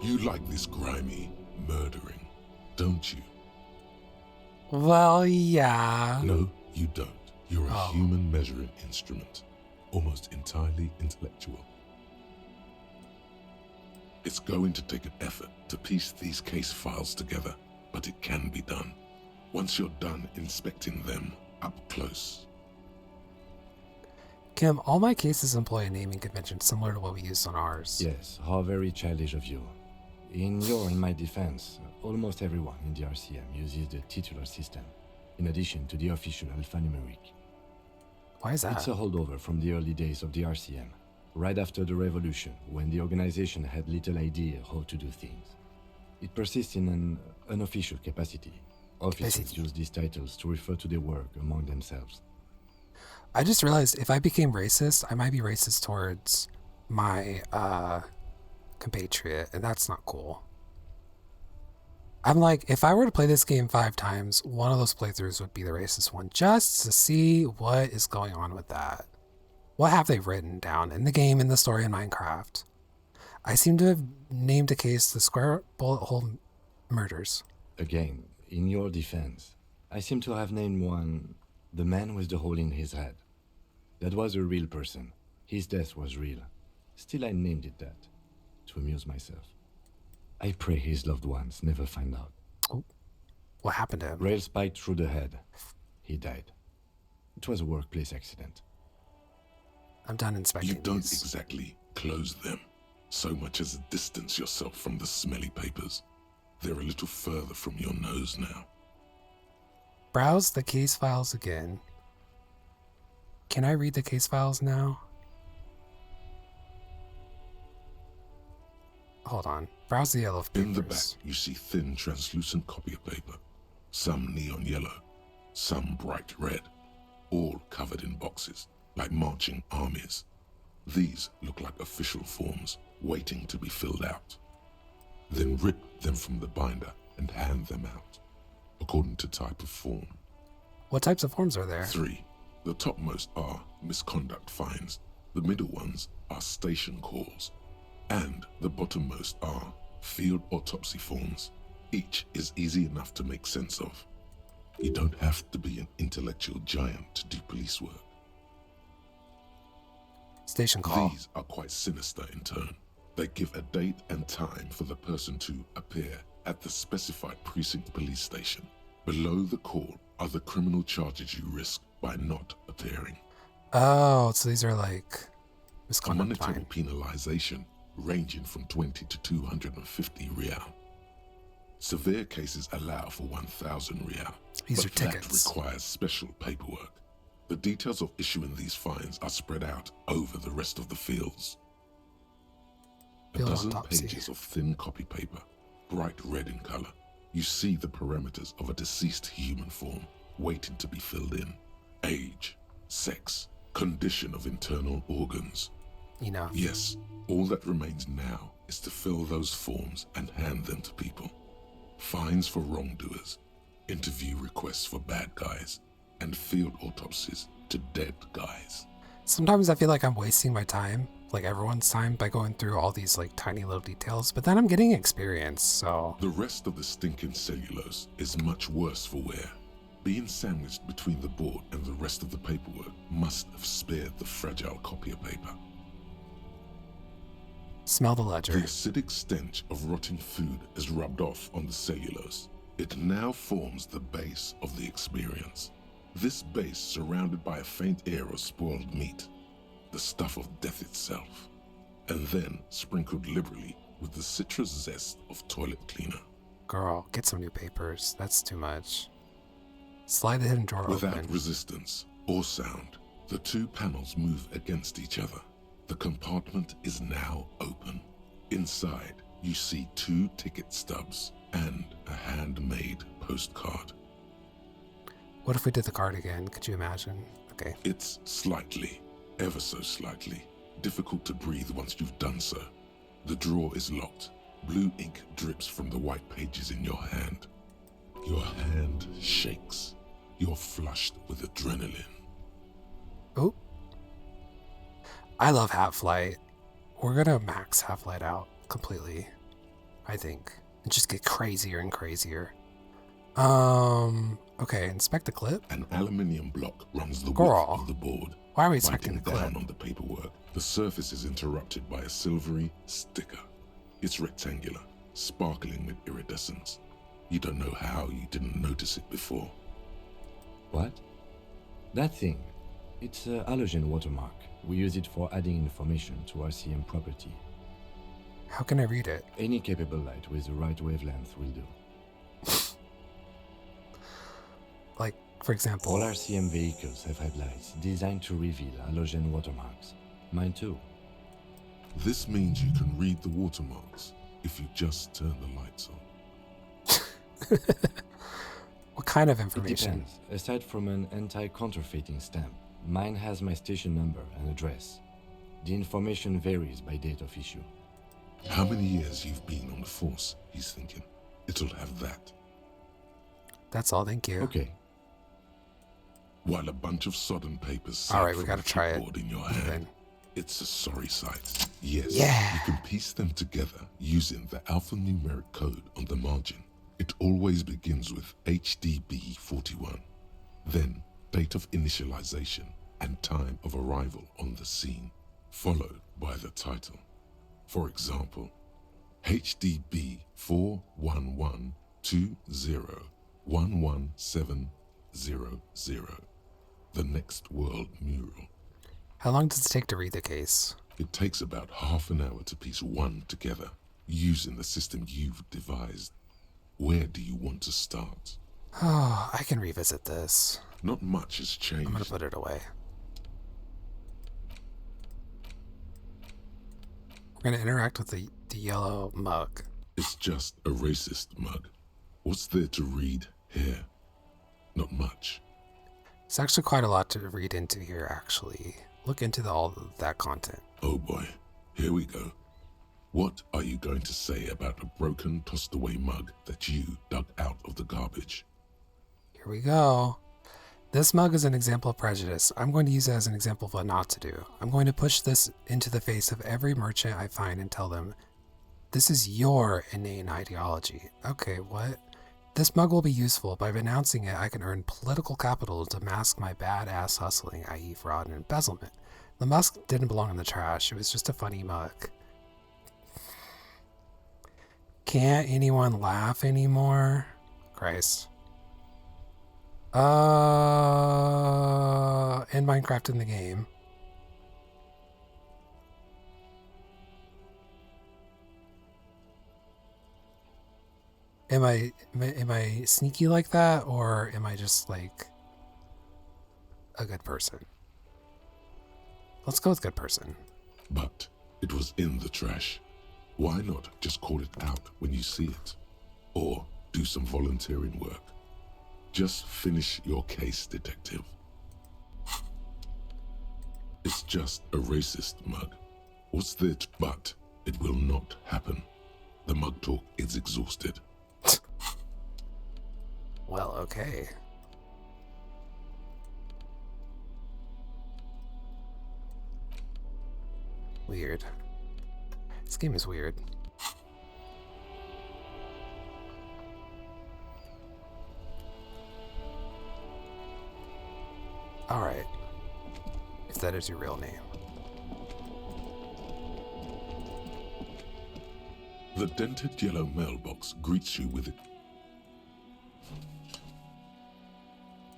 You like this grimy murdering, don't you? Well, yeah. No, you don't. You're a human measuring instrument, almost entirely intellectual. It's going to take an effort to piece these case files together, but it can be done. Once you're done inspecting them up close. Kim, all my cases employ a naming convention similar to what we used on ours. Yes, how very childish of you. In your and my defense, almost everyone in the RCM uses the titular system, in addition to the official alphanumeric. Why is that? It's a holdover from the early days of the RCM, right after the revolution, when the organization had little idea how to do things. It persists in an unofficial capacity. Officers use these titles to refer to their work among themselves. I just realized if I became racist, I might be racist towards my compatriot, and that's not cool. I'm like, if I were to play this game 5 times, one of those playthroughs would be the racist one, just to see what is going on with that. What have they written down in the game, in the story, in Minecraft? I seem to have named a case the Square Bullet Hole Murders. Again, in your defense, I seem to have named one the man with the hole in his head. That was a real person. His death was real. Still, I named it that, to amuse myself. I pray his loved ones never find out. Oh, what happened to him? Rail spiked through the head. He died. It was a workplace accident. I'm done inspecting You don't these. exactly close them, so much as distance yourself from the smelly papers. They're a little further from your nose now. Browse the case files again. Can I read the case files now? Hold on. Browse the yellow papers. In the back, you see thin, translucent copy paper. Some neon yellow, some bright red, all covered in boxes, like marching armies. These look like official forms, waiting to be filled out. Then rip them from the binder and hand them out, according to type of form. What types of forms are there? 3. The topmost are misconduct fines. The middle ones are station calls. And the bottommost are field autopsy forms. Each is easy enough to make sense of. You don't have to be an intellectual giant to do police work. Station call. These are quite sinister in turn. They give a date and time for the person to appear at the specified precinct police station. Below the call are the criminal charges you risk by not appearing. Oh, so these are like A misconduct monetary fine. penalization ranging from 20 to 250 real. Severe cases allow for 1,000 real. These but are tickets. That requires special paperwork. The details of issuing these fines are spread out over the rest of the fields. A Field dozen autopsy. pages of thin copy paper, bright red in color. You see the parameters of a deceased human form waiting to be filled in. Age, sex, condition of internal organs. Enough. Yes, all that remains now is to fill those forms and hand them to people. Fines for wrongdoers, interview requests for bad guys, and field autopsies to dead guys. Sometimes I feel like I'm wasting my time, like everyone's time, by going through all these like tiny little details, but then I'm getting experience, so... The rest of the stinking cellulose is much worse for wear. Being sandwiched between the board and the rest of the paperwork must have spared the fragile copier paper. Smell the ledger. The acidic stench of rotting food is rubbed off on the cellulose. It now forms the base of the experience. This base surrounded by a faint air of spoiled meat, the stuff of death itself, and then sprinkled liberally with the citrus zest of toilet cleaner. Girl, get some new papers. That's too much. Slide the hidden drawer Without open. resistance or sound, the two panels move against each other. The compartment is now open. Inside, you see 2 ticket stubs and a handmade postcard. What if we did the card again? Could you imagine? Okay. It's slightly, ever so slightly, difficult to breathe once you've done so. The drawer is locked. Blue ink drips from the white pages in your hand. Your hand shakes. You're flushed with adrenaline. Oh. I love Half-Light. We're gonna max Half-Light out completely, I think. And just get crazier and crazier. Okay, inspect the clip. An aluminium block runs the width Girl. of the board. Why are we inspecting Biting the down clip? on the paperwork, the surface is interrupted by a silvery sticker. It's rectangular, sparkling with iridescence. You don't know how you didn't notice it before. What? That thing. It's a halogen watermark. We use it for adding information to RCM property. How can I read it? Any capable light with the right wavelength will do. Like, for example... All RCM vehicles have headlights designed to reveal halogen watermarks. Mine too. This means you can read the watermarks if you just turn the lights on. What kind of It information? depends. Aside from an anti-counterfeiting stamp, mine has my station number and address. The information varies by date of issue. How many years you've been on the force, he's thinking. It'll have that. That's all, thank you. Okay. While a bunch of sodden papers sit Alright, we from gotta the try it. clipboard in your hand. It's a sorry sight. Yes, Yeah. you can piece them together using the alphanumeric code on the margin. It always begins with HDB41, then date of initialization and time of arrival on the scene, followed by the title. For example, HDB 41120117700, the Next World Mural. How long does it take to read the case? It takes about half an hour to piece one together, using the system you've devised. Where do you want to start? Oh, I can revisit this. Not much has changed. I'm gonna put it away. We're gonna interact with the yellow mug. It's just a racist mug. What's there to read here? Not much. It's actually quite a lot to read into here, actually. Look into all of that content. Oh boy, here we go. What are you going to say about a broken, tossed away mug that you dug out of the garbage? Here we go. This mug is an example of prejudice. I'm going to use it as an example of what not to do. I'm going to push this into the face of every merchant I find and tell them, this is your inane ideology. Okay, what? This mug will be useful. By renouncing it, I can earn political capital to mask my badass hustling, i.e. fraud and embezzlement. The mug didn't belong in the trash. It was just a funny mug. Can't anyone laugh anymore? Christ. And Minecraft in the game. Am I sneaky like that, or am I just like a good person? Let's go with good person. But it was in the trash. Why not just call it out when you see it? Or do some volunteering work. Just finish your case, detective. It's just a racist mug. What's there to... But it will not happen. The mug talk is exhausted. Well, okay. Weird. This game is weird. Alright. If that is your real name. The dented yellow mailbox greets you with it.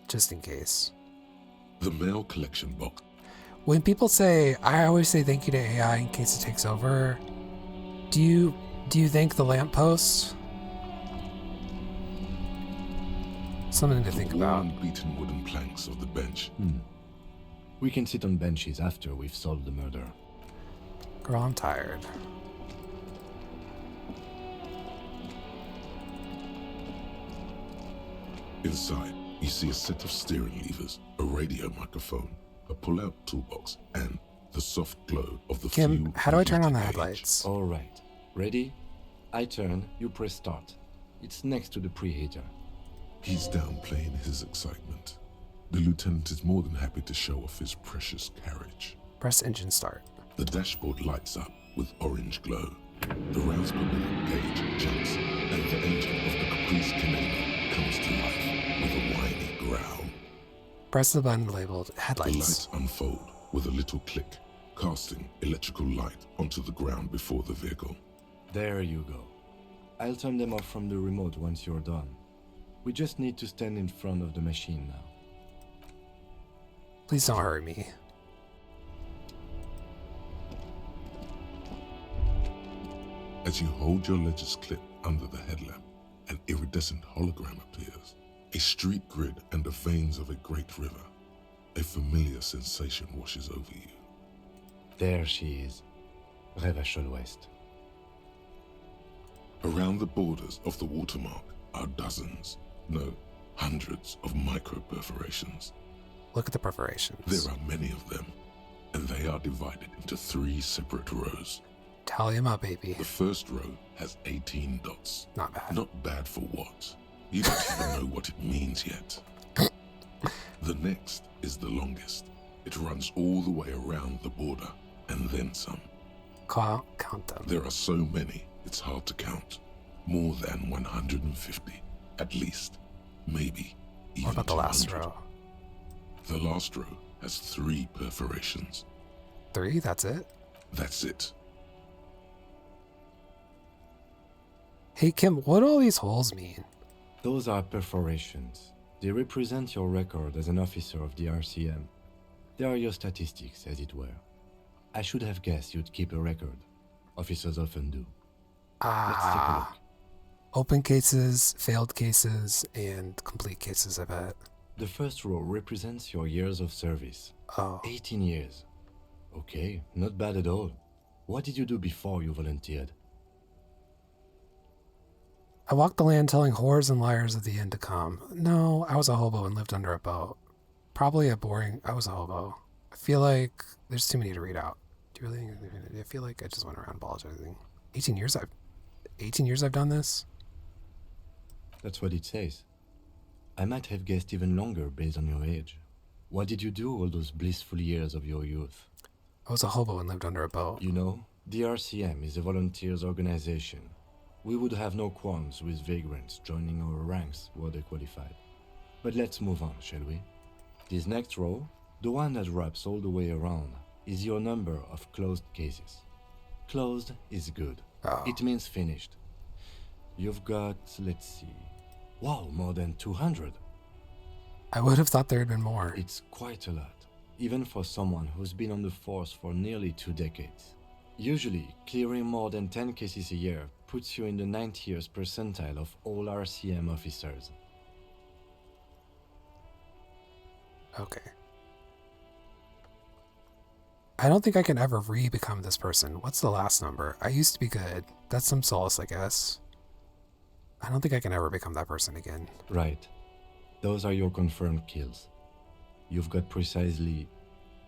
Just in case. The mail collection box. When people say, I always say thank you to AI in case it takes over, do you thank the lamppost? Something to think about. Beaten wooden planks of the bench. We can sit on benches after we've solved the murder. Girl, I'm tired. Inside, you see a set of steering levers, a radio microphone, a pull-out toolbox, and the soft glow of the Kim, few how do I turn on the heating headlights? All right. Ready? I turn, you press start. It's next to the preheater. He's downplaying his excitement. The lieutenant is more than happy to show off his precious carriage. Press engine start. The dashboard lights up with orange glow. The rounds per minute gauge jumps, and the engine of the Caprice Canelo comes to life with a whiny growl. Press the button labeled The headlights. lights unfold with a little click, casting electrical light onto the ground before the vehicle. There you go. I'll turn them off from the remote once you're done. We just need to stand in front of the machine now. Please don't hurry me. As you hold your ledger's clip under the headlamp, an iridescent hologram appears. A street grid and the veins of a great river. A familiar sensation washes over you. There she is. Revachol West. Around the borders of the watermark are dozens, no, hundreds of micro-perforations. Look at the perforations. There are many of them, and they are divided into 3 separate rows. Tally them up, baby. The first row has 18 dots. Not bad. Not bad for what? You don't even know what it means yet. The next is the longest. It runs all the way around the border, and then some. Count them. There are so many, it's hard to count. More than 150, at least. Maybe even What about the last 200. row? The last row has 3 perforations. 3? That's it? That's it. Hey, Kim, what do all these holes mean? Those are perforations. They represent your record as an officer of the RCM. They are your statistics, as it were. I should have guessed you'd keep a record. Officers often do. Let's take a look. Open cases, failed cases, and complete cases, I bet. The first row represents your years of service. Oh. 18 years. Okay, not bad at all. What did you do before you volunteered? I walked the land telling whores and liars of the end to come. No, I was a hobo and lived under a boat. Probably I was a hobo. I feel like there's too many to read out. Do you really? I feel like I just went around apologizing. 18 years I've done this? That's what it says. I might have guessed even longer based on your age. What did you do all those blissful years of your youth? I was a hobo and lived under a boat. You know, the RCM is a volunteers organization. We would have no qualms with vagrants joining our ranks were they qualified. But let's move on, shall we? This next row, the one that wraps all the way around, is your number of closed cases. Closed is good. Oh. It means finished. You've got, let's see, wow, more than 200. I would have thought there had been more. It's quite a lot, even for someone who's been on the force for nearly 2 decades. Usually, clearing more than 10 cases a year puts you in the 90th percentile of all RCM officers. Okay. I don't think I can ever re-become this person. What's the last number? I used to be good. That's some solace, I guess. I don't think I can ever become that person again. Right. Those are your confirmed kills. You've got precisely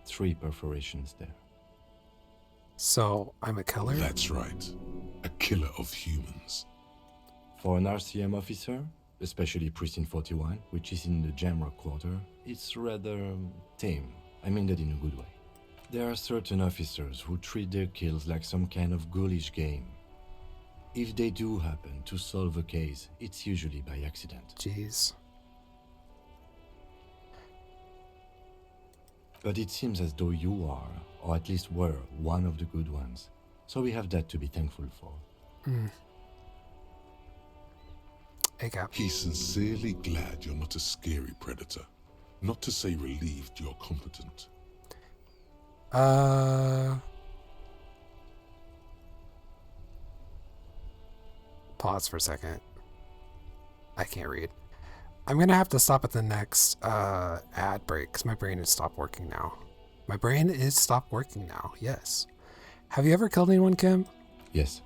3 perforations there. So, I'm a killer? That's right. A killer of humans. For an RCM officer, especially Precinct 41, which is in the Jamrock quarter, it's rather tame. I mean that in a good way. There are certain officers who treat their kills like some kind of ghoulish game. If they do happen to solve a case, it's usually by accident. Jeez. But it seems as though you are, or at least were, one of the good ones. So we have that to be thankful for. He's sincerely glad you're not a scary predator. Not to say relieved you're competent. Pause for a second. I can't read. I'm gonna have to stop at the next ad break because my brain has stopped working now. My brain is stopped working now, yes. Have you ever killed anyone, Kim? Yes.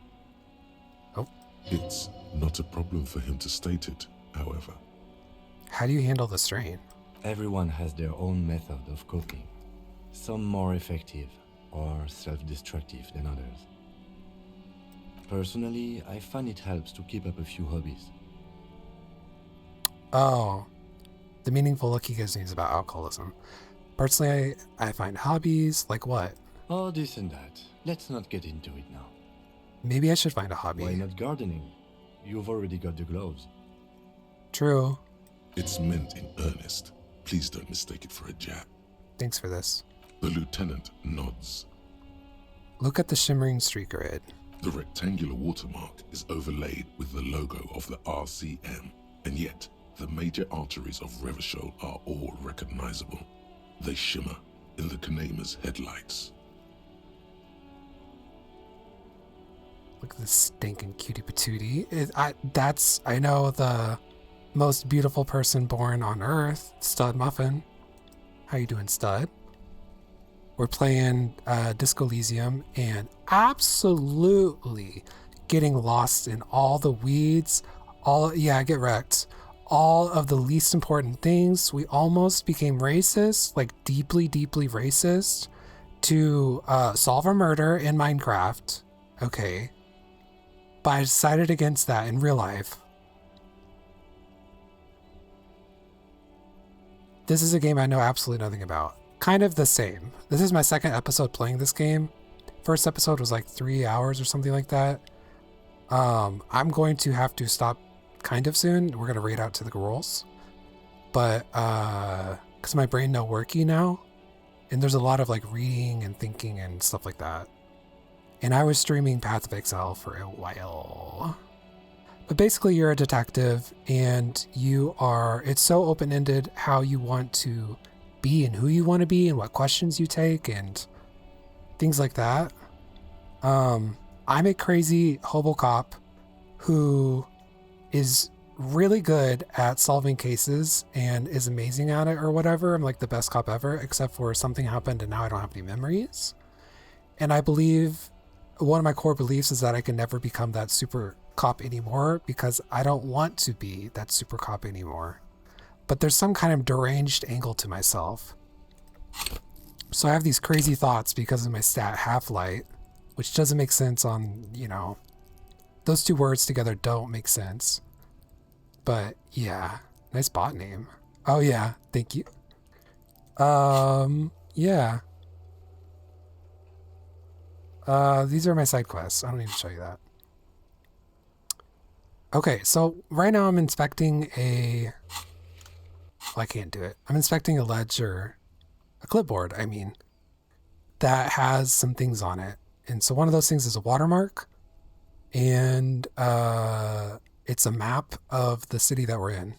Oh. It's not a problem for him to state it, however. How do you handle the strain? Everyone has their own method of coping. Some more effective or self-destructive than others. Personally, I find it helps to keep up a few hobbies. Oh, the meaningful look he gives me is about alcoholism. Personally, I find hobbies like what? Oh, this and that. Let's not get into it now. Maybe I should find a hobby. Why not gardening? You've already got the gloves. True. It's meant in earnest. Please don't mistake it for a jab. Thanks for this. The lieutenant nods. Look at the shimmering streak grid. The rectangular watermark is overlaid with the logo of the RCM, and yet the major arteries of Revachol are all recognizable. They shimmer in the Kanema's headlights. Look at this stinking cutie patootie. I know the most beautiful person born on Earth, Stud Muffin. How you doing, Stud? We're playing Disco Elysium and absolutely getting lost in all the weeds. I get wrecked. All of the least important things. We almost became racist, like deeply, deeply racist, to solve a murder in Minecraft. Okay. But I decided against that in real life. This is a game I know absolutely nothing about. Kind of the same. This is my second episode playing this game. First episode was like 3 hours or something like that. I'm going to have to stop kind of soon. We're going to raid out to the girls. But, because my brain no worky now. And there's a lot of like reading and thinking and stuff like that. And I was streaming Path of Exile for a while. But basically you're a detective and it's so open-ended how you want to be and who you want to be and what questions you take and things like that. I'm a crazy hobo cop who is really good at solving cases and is amazing at it or whatever. I'm like the best cop ever, except for something happened and now I don't have any memories. And I believe one of my core beliefs is that I can never become that super cop anymore because I don't want to be that super cop anymore. But there's some kind of deranged angle to myself. So I have these crazy thoughts because of my stat Half-Light, which doesn't make sense on, those two words together don't make sense. But yeah, nice bot name. Oh yeah, thank you. Yeah. These are my side quests. I don't need to show you that. Okay, so right now I'm inspecting I can't do it. I'm inspecting a ledger, a clipboard, that has some things on it. And so one of those things is a watermark, and it's a map of the city that we're in.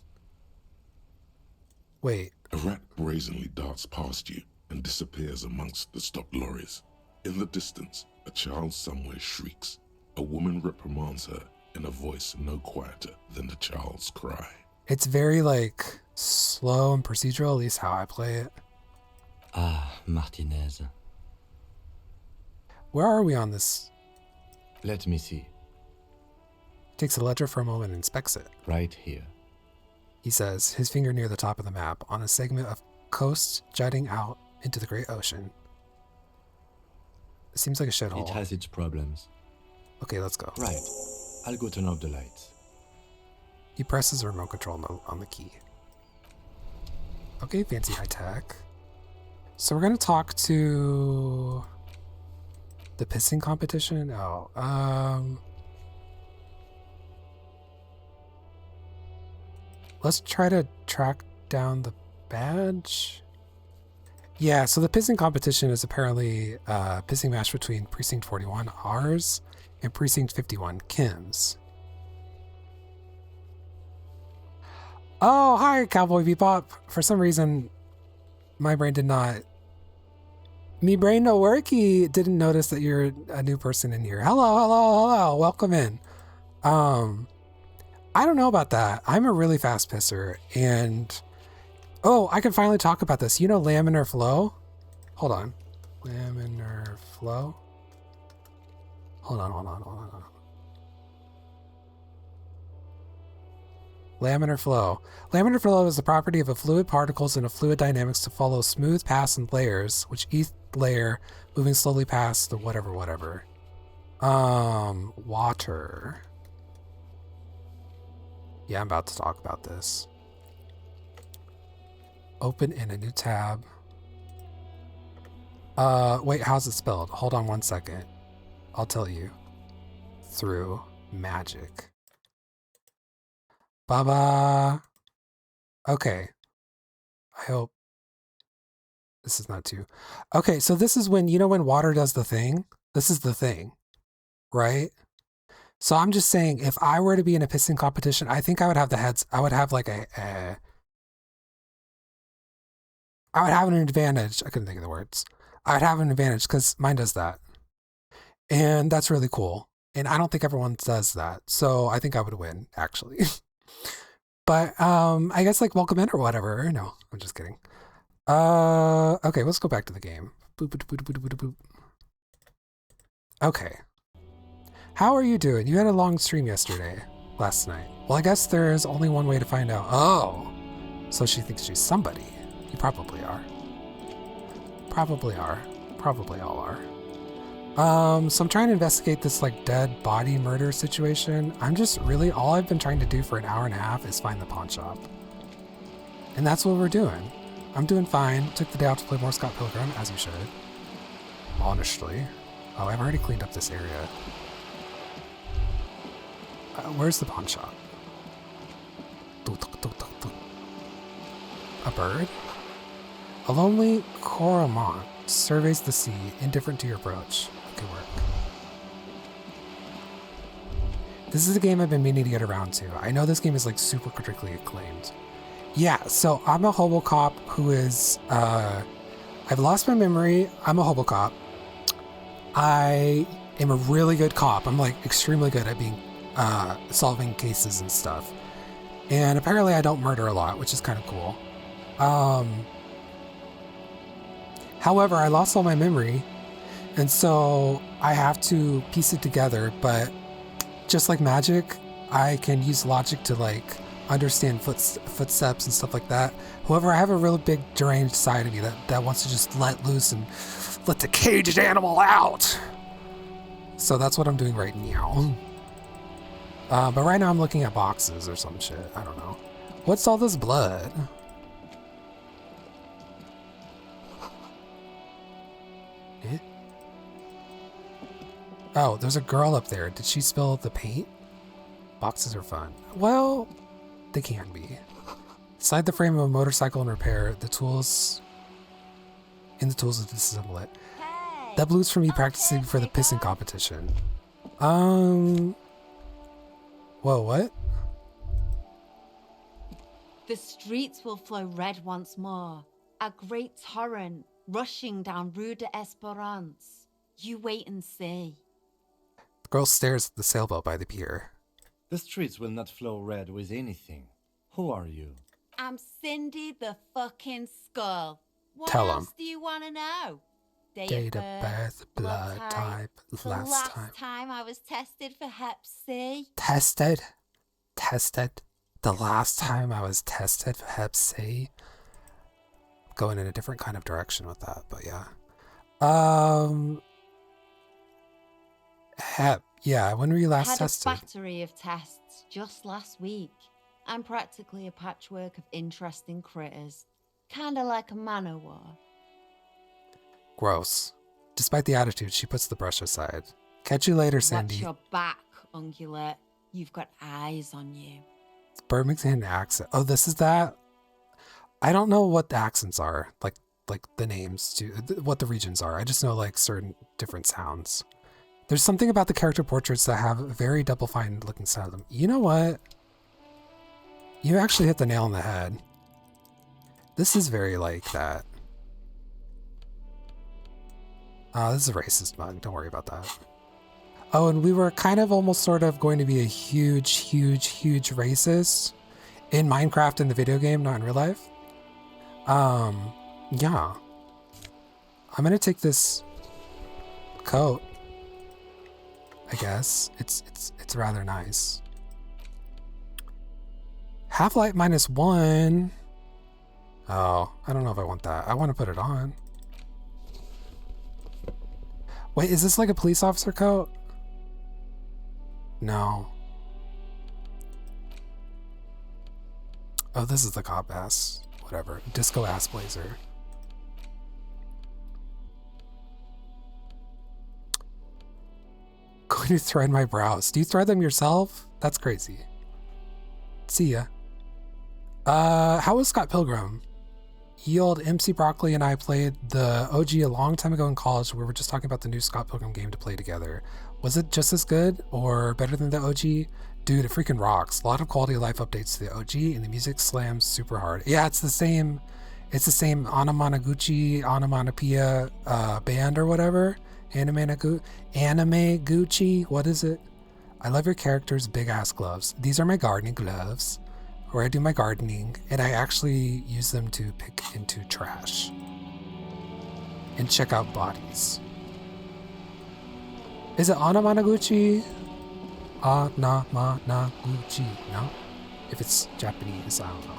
Wait. A rat brazenly darts past you and disappears amongst the stopped lorries. In the distance, a child somewhere shrieks. A woman reprimands her in a voice no quieter than the child's cry. It's very, slow and procedural, at least how I play it. Ah, Martinez. Where are we on this? Let me see. Takes the ledger for a moment and inspects it. Right here. He says, his finger near the top of the map, on a segment of coast jutting out into the great ocean. It seems like a shithole. It has its problems. Okay, let's go. Right. I'll go turn off the lights. He presses the remote control on the key. Okay, fancy high tech. So we're gonna talk to the pissing competition. Let's try to track down the badge. Yeah, so the pissing competition is apparently a pissing match between Precinct 41, ours, and Precinct 51, Kim's. Oh, hi, Cowboy Bebop. For some reason, my brain did not... Me brain no worky didn't notice that you're a new person in here. Hello. Welcome in. I don't know about that. I'm a really fast pisser, and... Oh, I can finally talk about this. You know laminar flow? Hold on. Laminar flow? Hold on. Laminar flow. Laminar flow is the property of a fluid particles in a fluid dynamics to follow smooth paths and layers, which each layer moving slowly past the whatever. Water. Yeah, I'm about to talk about this. Open in a new tab. Wait, how's it spelled? Hold on 1 second. I'll tell you. Through magic. Baba. Okay. I hope this is not too... Okay, so this is when, you know when water does the thing? This is the thing, right? So I'm just saying, if I were to be in a pissing competition, I think I would have the heads... I would have like I would have an advantage. I couldn't think of the words. I would have an advantage because mine does that. And that's really cool. And I don't think everyone does that. So I think I would win, actually. But I guess like welcome in or whatever. No, I'm just kidding. Okay, let's go back to the game. Boop, boop, boop, boop, boop, boop. Okay. How are you doing? You had a long stream last night. Well, I guess there's only one way to find out. Oh, so she thinks she's somebody. You probably are. Probably all are. So I'm trying to investigate this like dead body murder situation. I'm just really, all I've been trying to do for an hour and a half is find the pawn shop. And that's what we're doing. I'm doing fine. Took the day off to play more Scott Pilgrim, as you should. Honestly. Oh, I've already cleaned up this area. Where's the pawn shop? A bird? A lonely cormorant surveys the sea, indifferent to your approach. Good work. This is a game I've been meaning to get around to. I know this game is like super critically acclaimed. Yeah, so I'm a hobo cop who is, I've lost my memory. I'm a hobo cop. I am a really good cop. I'm like extremely good at being, solving cases and stuff. And apparently I don't murder a lot, which is kind of cool. However, I lost all my memory, and so I have to piece it together, but just like magic, I can use logic to like understand footsteps and stuff like that. However, I have a real big deranged side of me that wants to just let loose and let the caged animal out. So that's what I'm doing right now. But right now I'm looking at boxes or some shit. I don't know. What's all this blood? Oh, there's a girl up there. Did she spill the paint? Boxes are fun. Well, they can be. Inside the frame of a motorcycle in repair, the tools to disassemble it. That blue's from me practicing for the pissing competition. Whoa, what? The streets will flow red once more. A great torrent rushing down Rue de Esperance. You wait and see. The girl stares at the sailboat by the pier. The streets will not flow red with anything. Who are you? I'm Cindy the fucking Skull. What Tell else 'em. do you want to know? Date of birth, blood type, The last time I was tested for Hep C. Tested? The last time I was tested for Hep C? Going in a different kind of direction with that, but yeah. Hep, yeah, when were you last tested? Had a battery of tests just last week. I'm practically a patchwork of interesting critters. Kinda like a man-o'-war. Gross. Despite the attitude, she puts the brush aside. Catch you later, Sandy. Watch your back, Ungulate. You've got eyes on you. Birmingham accent. Oh, this is that? I don't know what the accents are. Like the names to what the regions are. I just know like certain different sounds. There's something about the character portraits that have a very double-fine looking sound of them. You know what? You actually hit the nail on the head. This is very like that. This is a racist mug. Don't worry about that. Oh, and we were kind of almost sort of going to be a huge racist in Minecraft in the video game, not in real life. Yeah. I'm gonna take this coat. I guess it's rather nice. Half-life -1. Oh, I don't know if I want that. I want to put it on. Wait, is this like a police officer coat? No. Oh, this is the cop ass. Whatever. Disco ass blazer. Going to thread my brows. Do you thread them yourself? That's crazy. See ya. How was Scott Pilgrim? Yield, MC Broccoli, and I played the OG a long time ago in college. We were just talking about the new Scott Pilgrim game to play together. Was it just as good or better than the OG? Dude, it freaking rocks. A lot of quality of life updates to the OG, and the music slams super hard. Yeah, it's the same Onomatopoeia band or whatever. Anime Gucci. What is it? I love your character's big ass gloves. These are my gardening gloves, where I do my gardening, and I actually use them to pick into trash and check out bodies. Is it Anamanaguchi? Anamanaguchi, no? If it's Japanese, I don't know.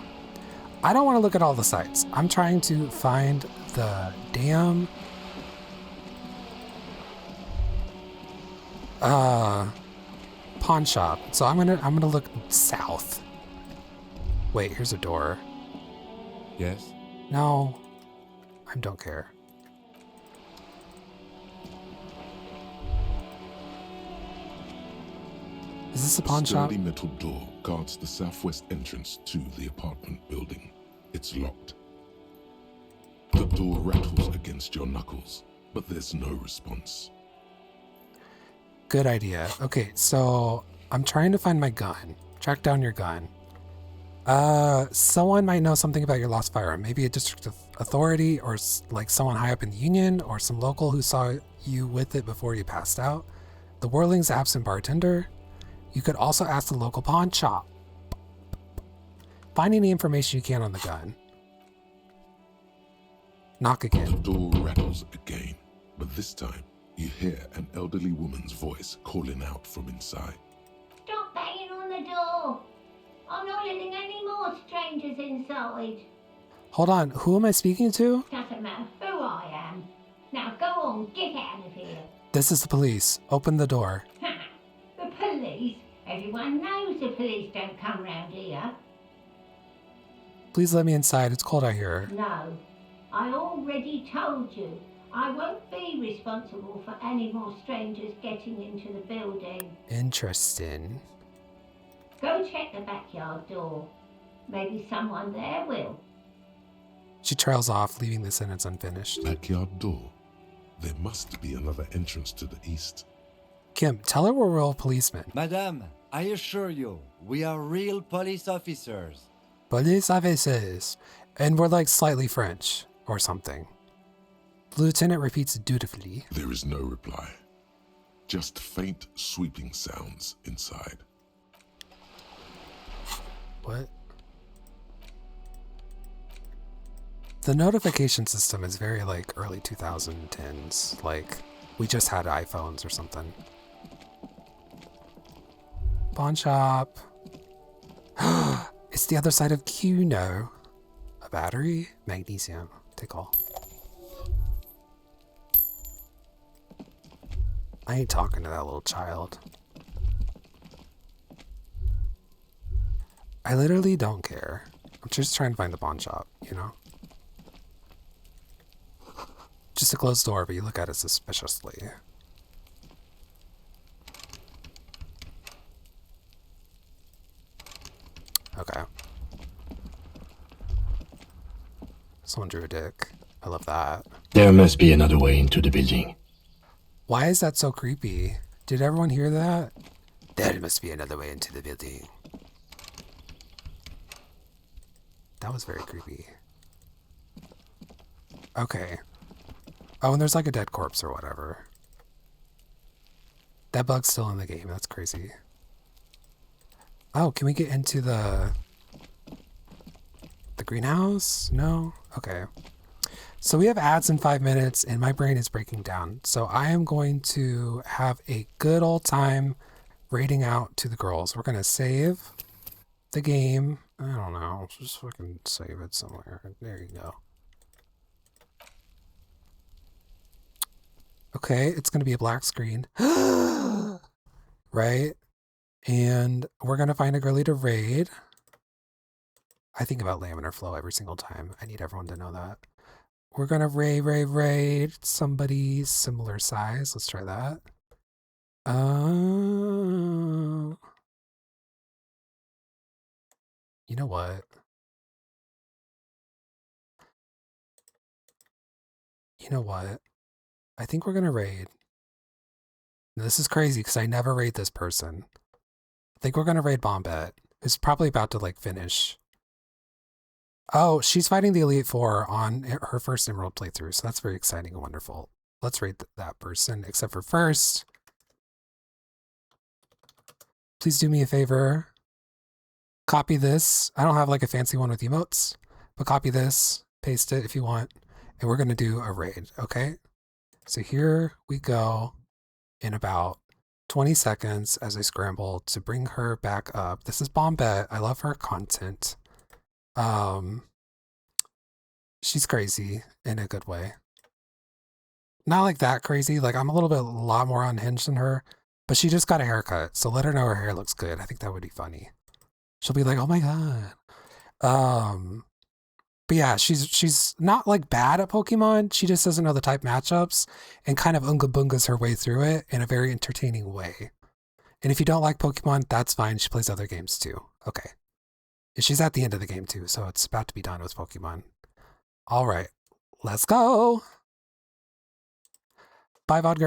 I don't want to look at all the sites. I'm trying to find the damn pawn shop. So I'm gonna look south. Wait, here's a door. Yes? No, I don't care. Is this a pawn shop? Sturdy metal door guards the southwest entrance to the apartment building. It's locked. The door rattles against your knuckles, but there's no response. Good idea. Okay, so I'm trying to find my gun. Track down your gun. Someone might know something about your lost firearm. Maybe a district authority, or like someone high up in the union, or some local who saw you with it before you passed out. The Whirling's absent bartender. You could also ask the local pawn shop. Find any information you can on the gun. Knock again. The door rattles again, but this time you hear an elderly woman's voice calling out from inside. Stop banging on the door. I'm not letting any more strangers inside. Hold on, who am I speaking to? Doesn't matter who I am. Now go on, get out of here. This is the police. Open the door. The police? Everyone knows the police don't come round here. Please let me inside. It's cold out here. No, I already told you. I won't be responsible for any more strangers getting into the building. Interesting. Go check the backyard door. Maybe someone there will. She trails off, leaving the sentence unfinished. Backyard door? There must be another entrance to the east. Kim, tell her we're real policemen. Madame, I assure you, we are real police officers. Police officers. And we're like slightly French, or something. The lieutenant repeats dutifully. There is no reply. Just faint, sweeping sounds inside. What? The notification system is very like early 2010s. Like, we just had iPhones or something. Pawn shop. It's the other side of Cuno. A battery? Magnesium. Take all. I ain't talking to that little child. I literally don't care. I'm just trying to find the pawn shop, you know? just a closed door, but you look at it suspiciously. Okay. Someone drew a dick. I love that. There must be another way into the building. Why is that so creepy? Did everyone hear that? There must be another way into the building. That was very creepy. Okay. Oh, and there's like a dead corpse or whatever. That bug's still in the game. That's crazy. Oh, can we get into the greenhouse? No? Okay. So we have ads in 5 minutes and my brain is breaking down. So I am going to have a good old time raiding out to the girls. We're going to save the game. I don't know. Just fucking save it somewhere. There you go. Okay, it's going to be a black screen. Right? And we're going to find a girlie to raid. I think about laminar flow every single time. I need everyone to know that. We're going to raid somebody similar size. Let's try that. You know what? You know what? I think we're going to raid. This is crazy because I never raid this person. I think we're going to raid Bombette, who's probably about to like finish. Oh, she's fighting the Elite Four on her first Emerald playthrough, so that's very exciting and wonderful. Let's raid that person, except for first. Please do me a favor. Copy this. I don't have like a fancy one with emotes, but copy this, paste it if you want, and we're going to do a raid, okay? So here we go in about 20 seconds as I scramble to bring her back up. This is Bombette. I love her content. She's crazy in a good way. Not like that crazy. Like I'm a lot more unhinged than her, but she just got a haircut. So let her know her hair looks good. I think that would be funny. She'll be like, oh my God. But yeah, she's not like bad at Pokemon. She just doesn't know the type matchups and kind of unga bungas her way through it in a very entertaining way. And if you don't like Pokemon, that's fine. She plays other games too. Okay. She's at the end of the game too, so it's about to be done with Pokemon. All right, let's go. Bye, Vodgar.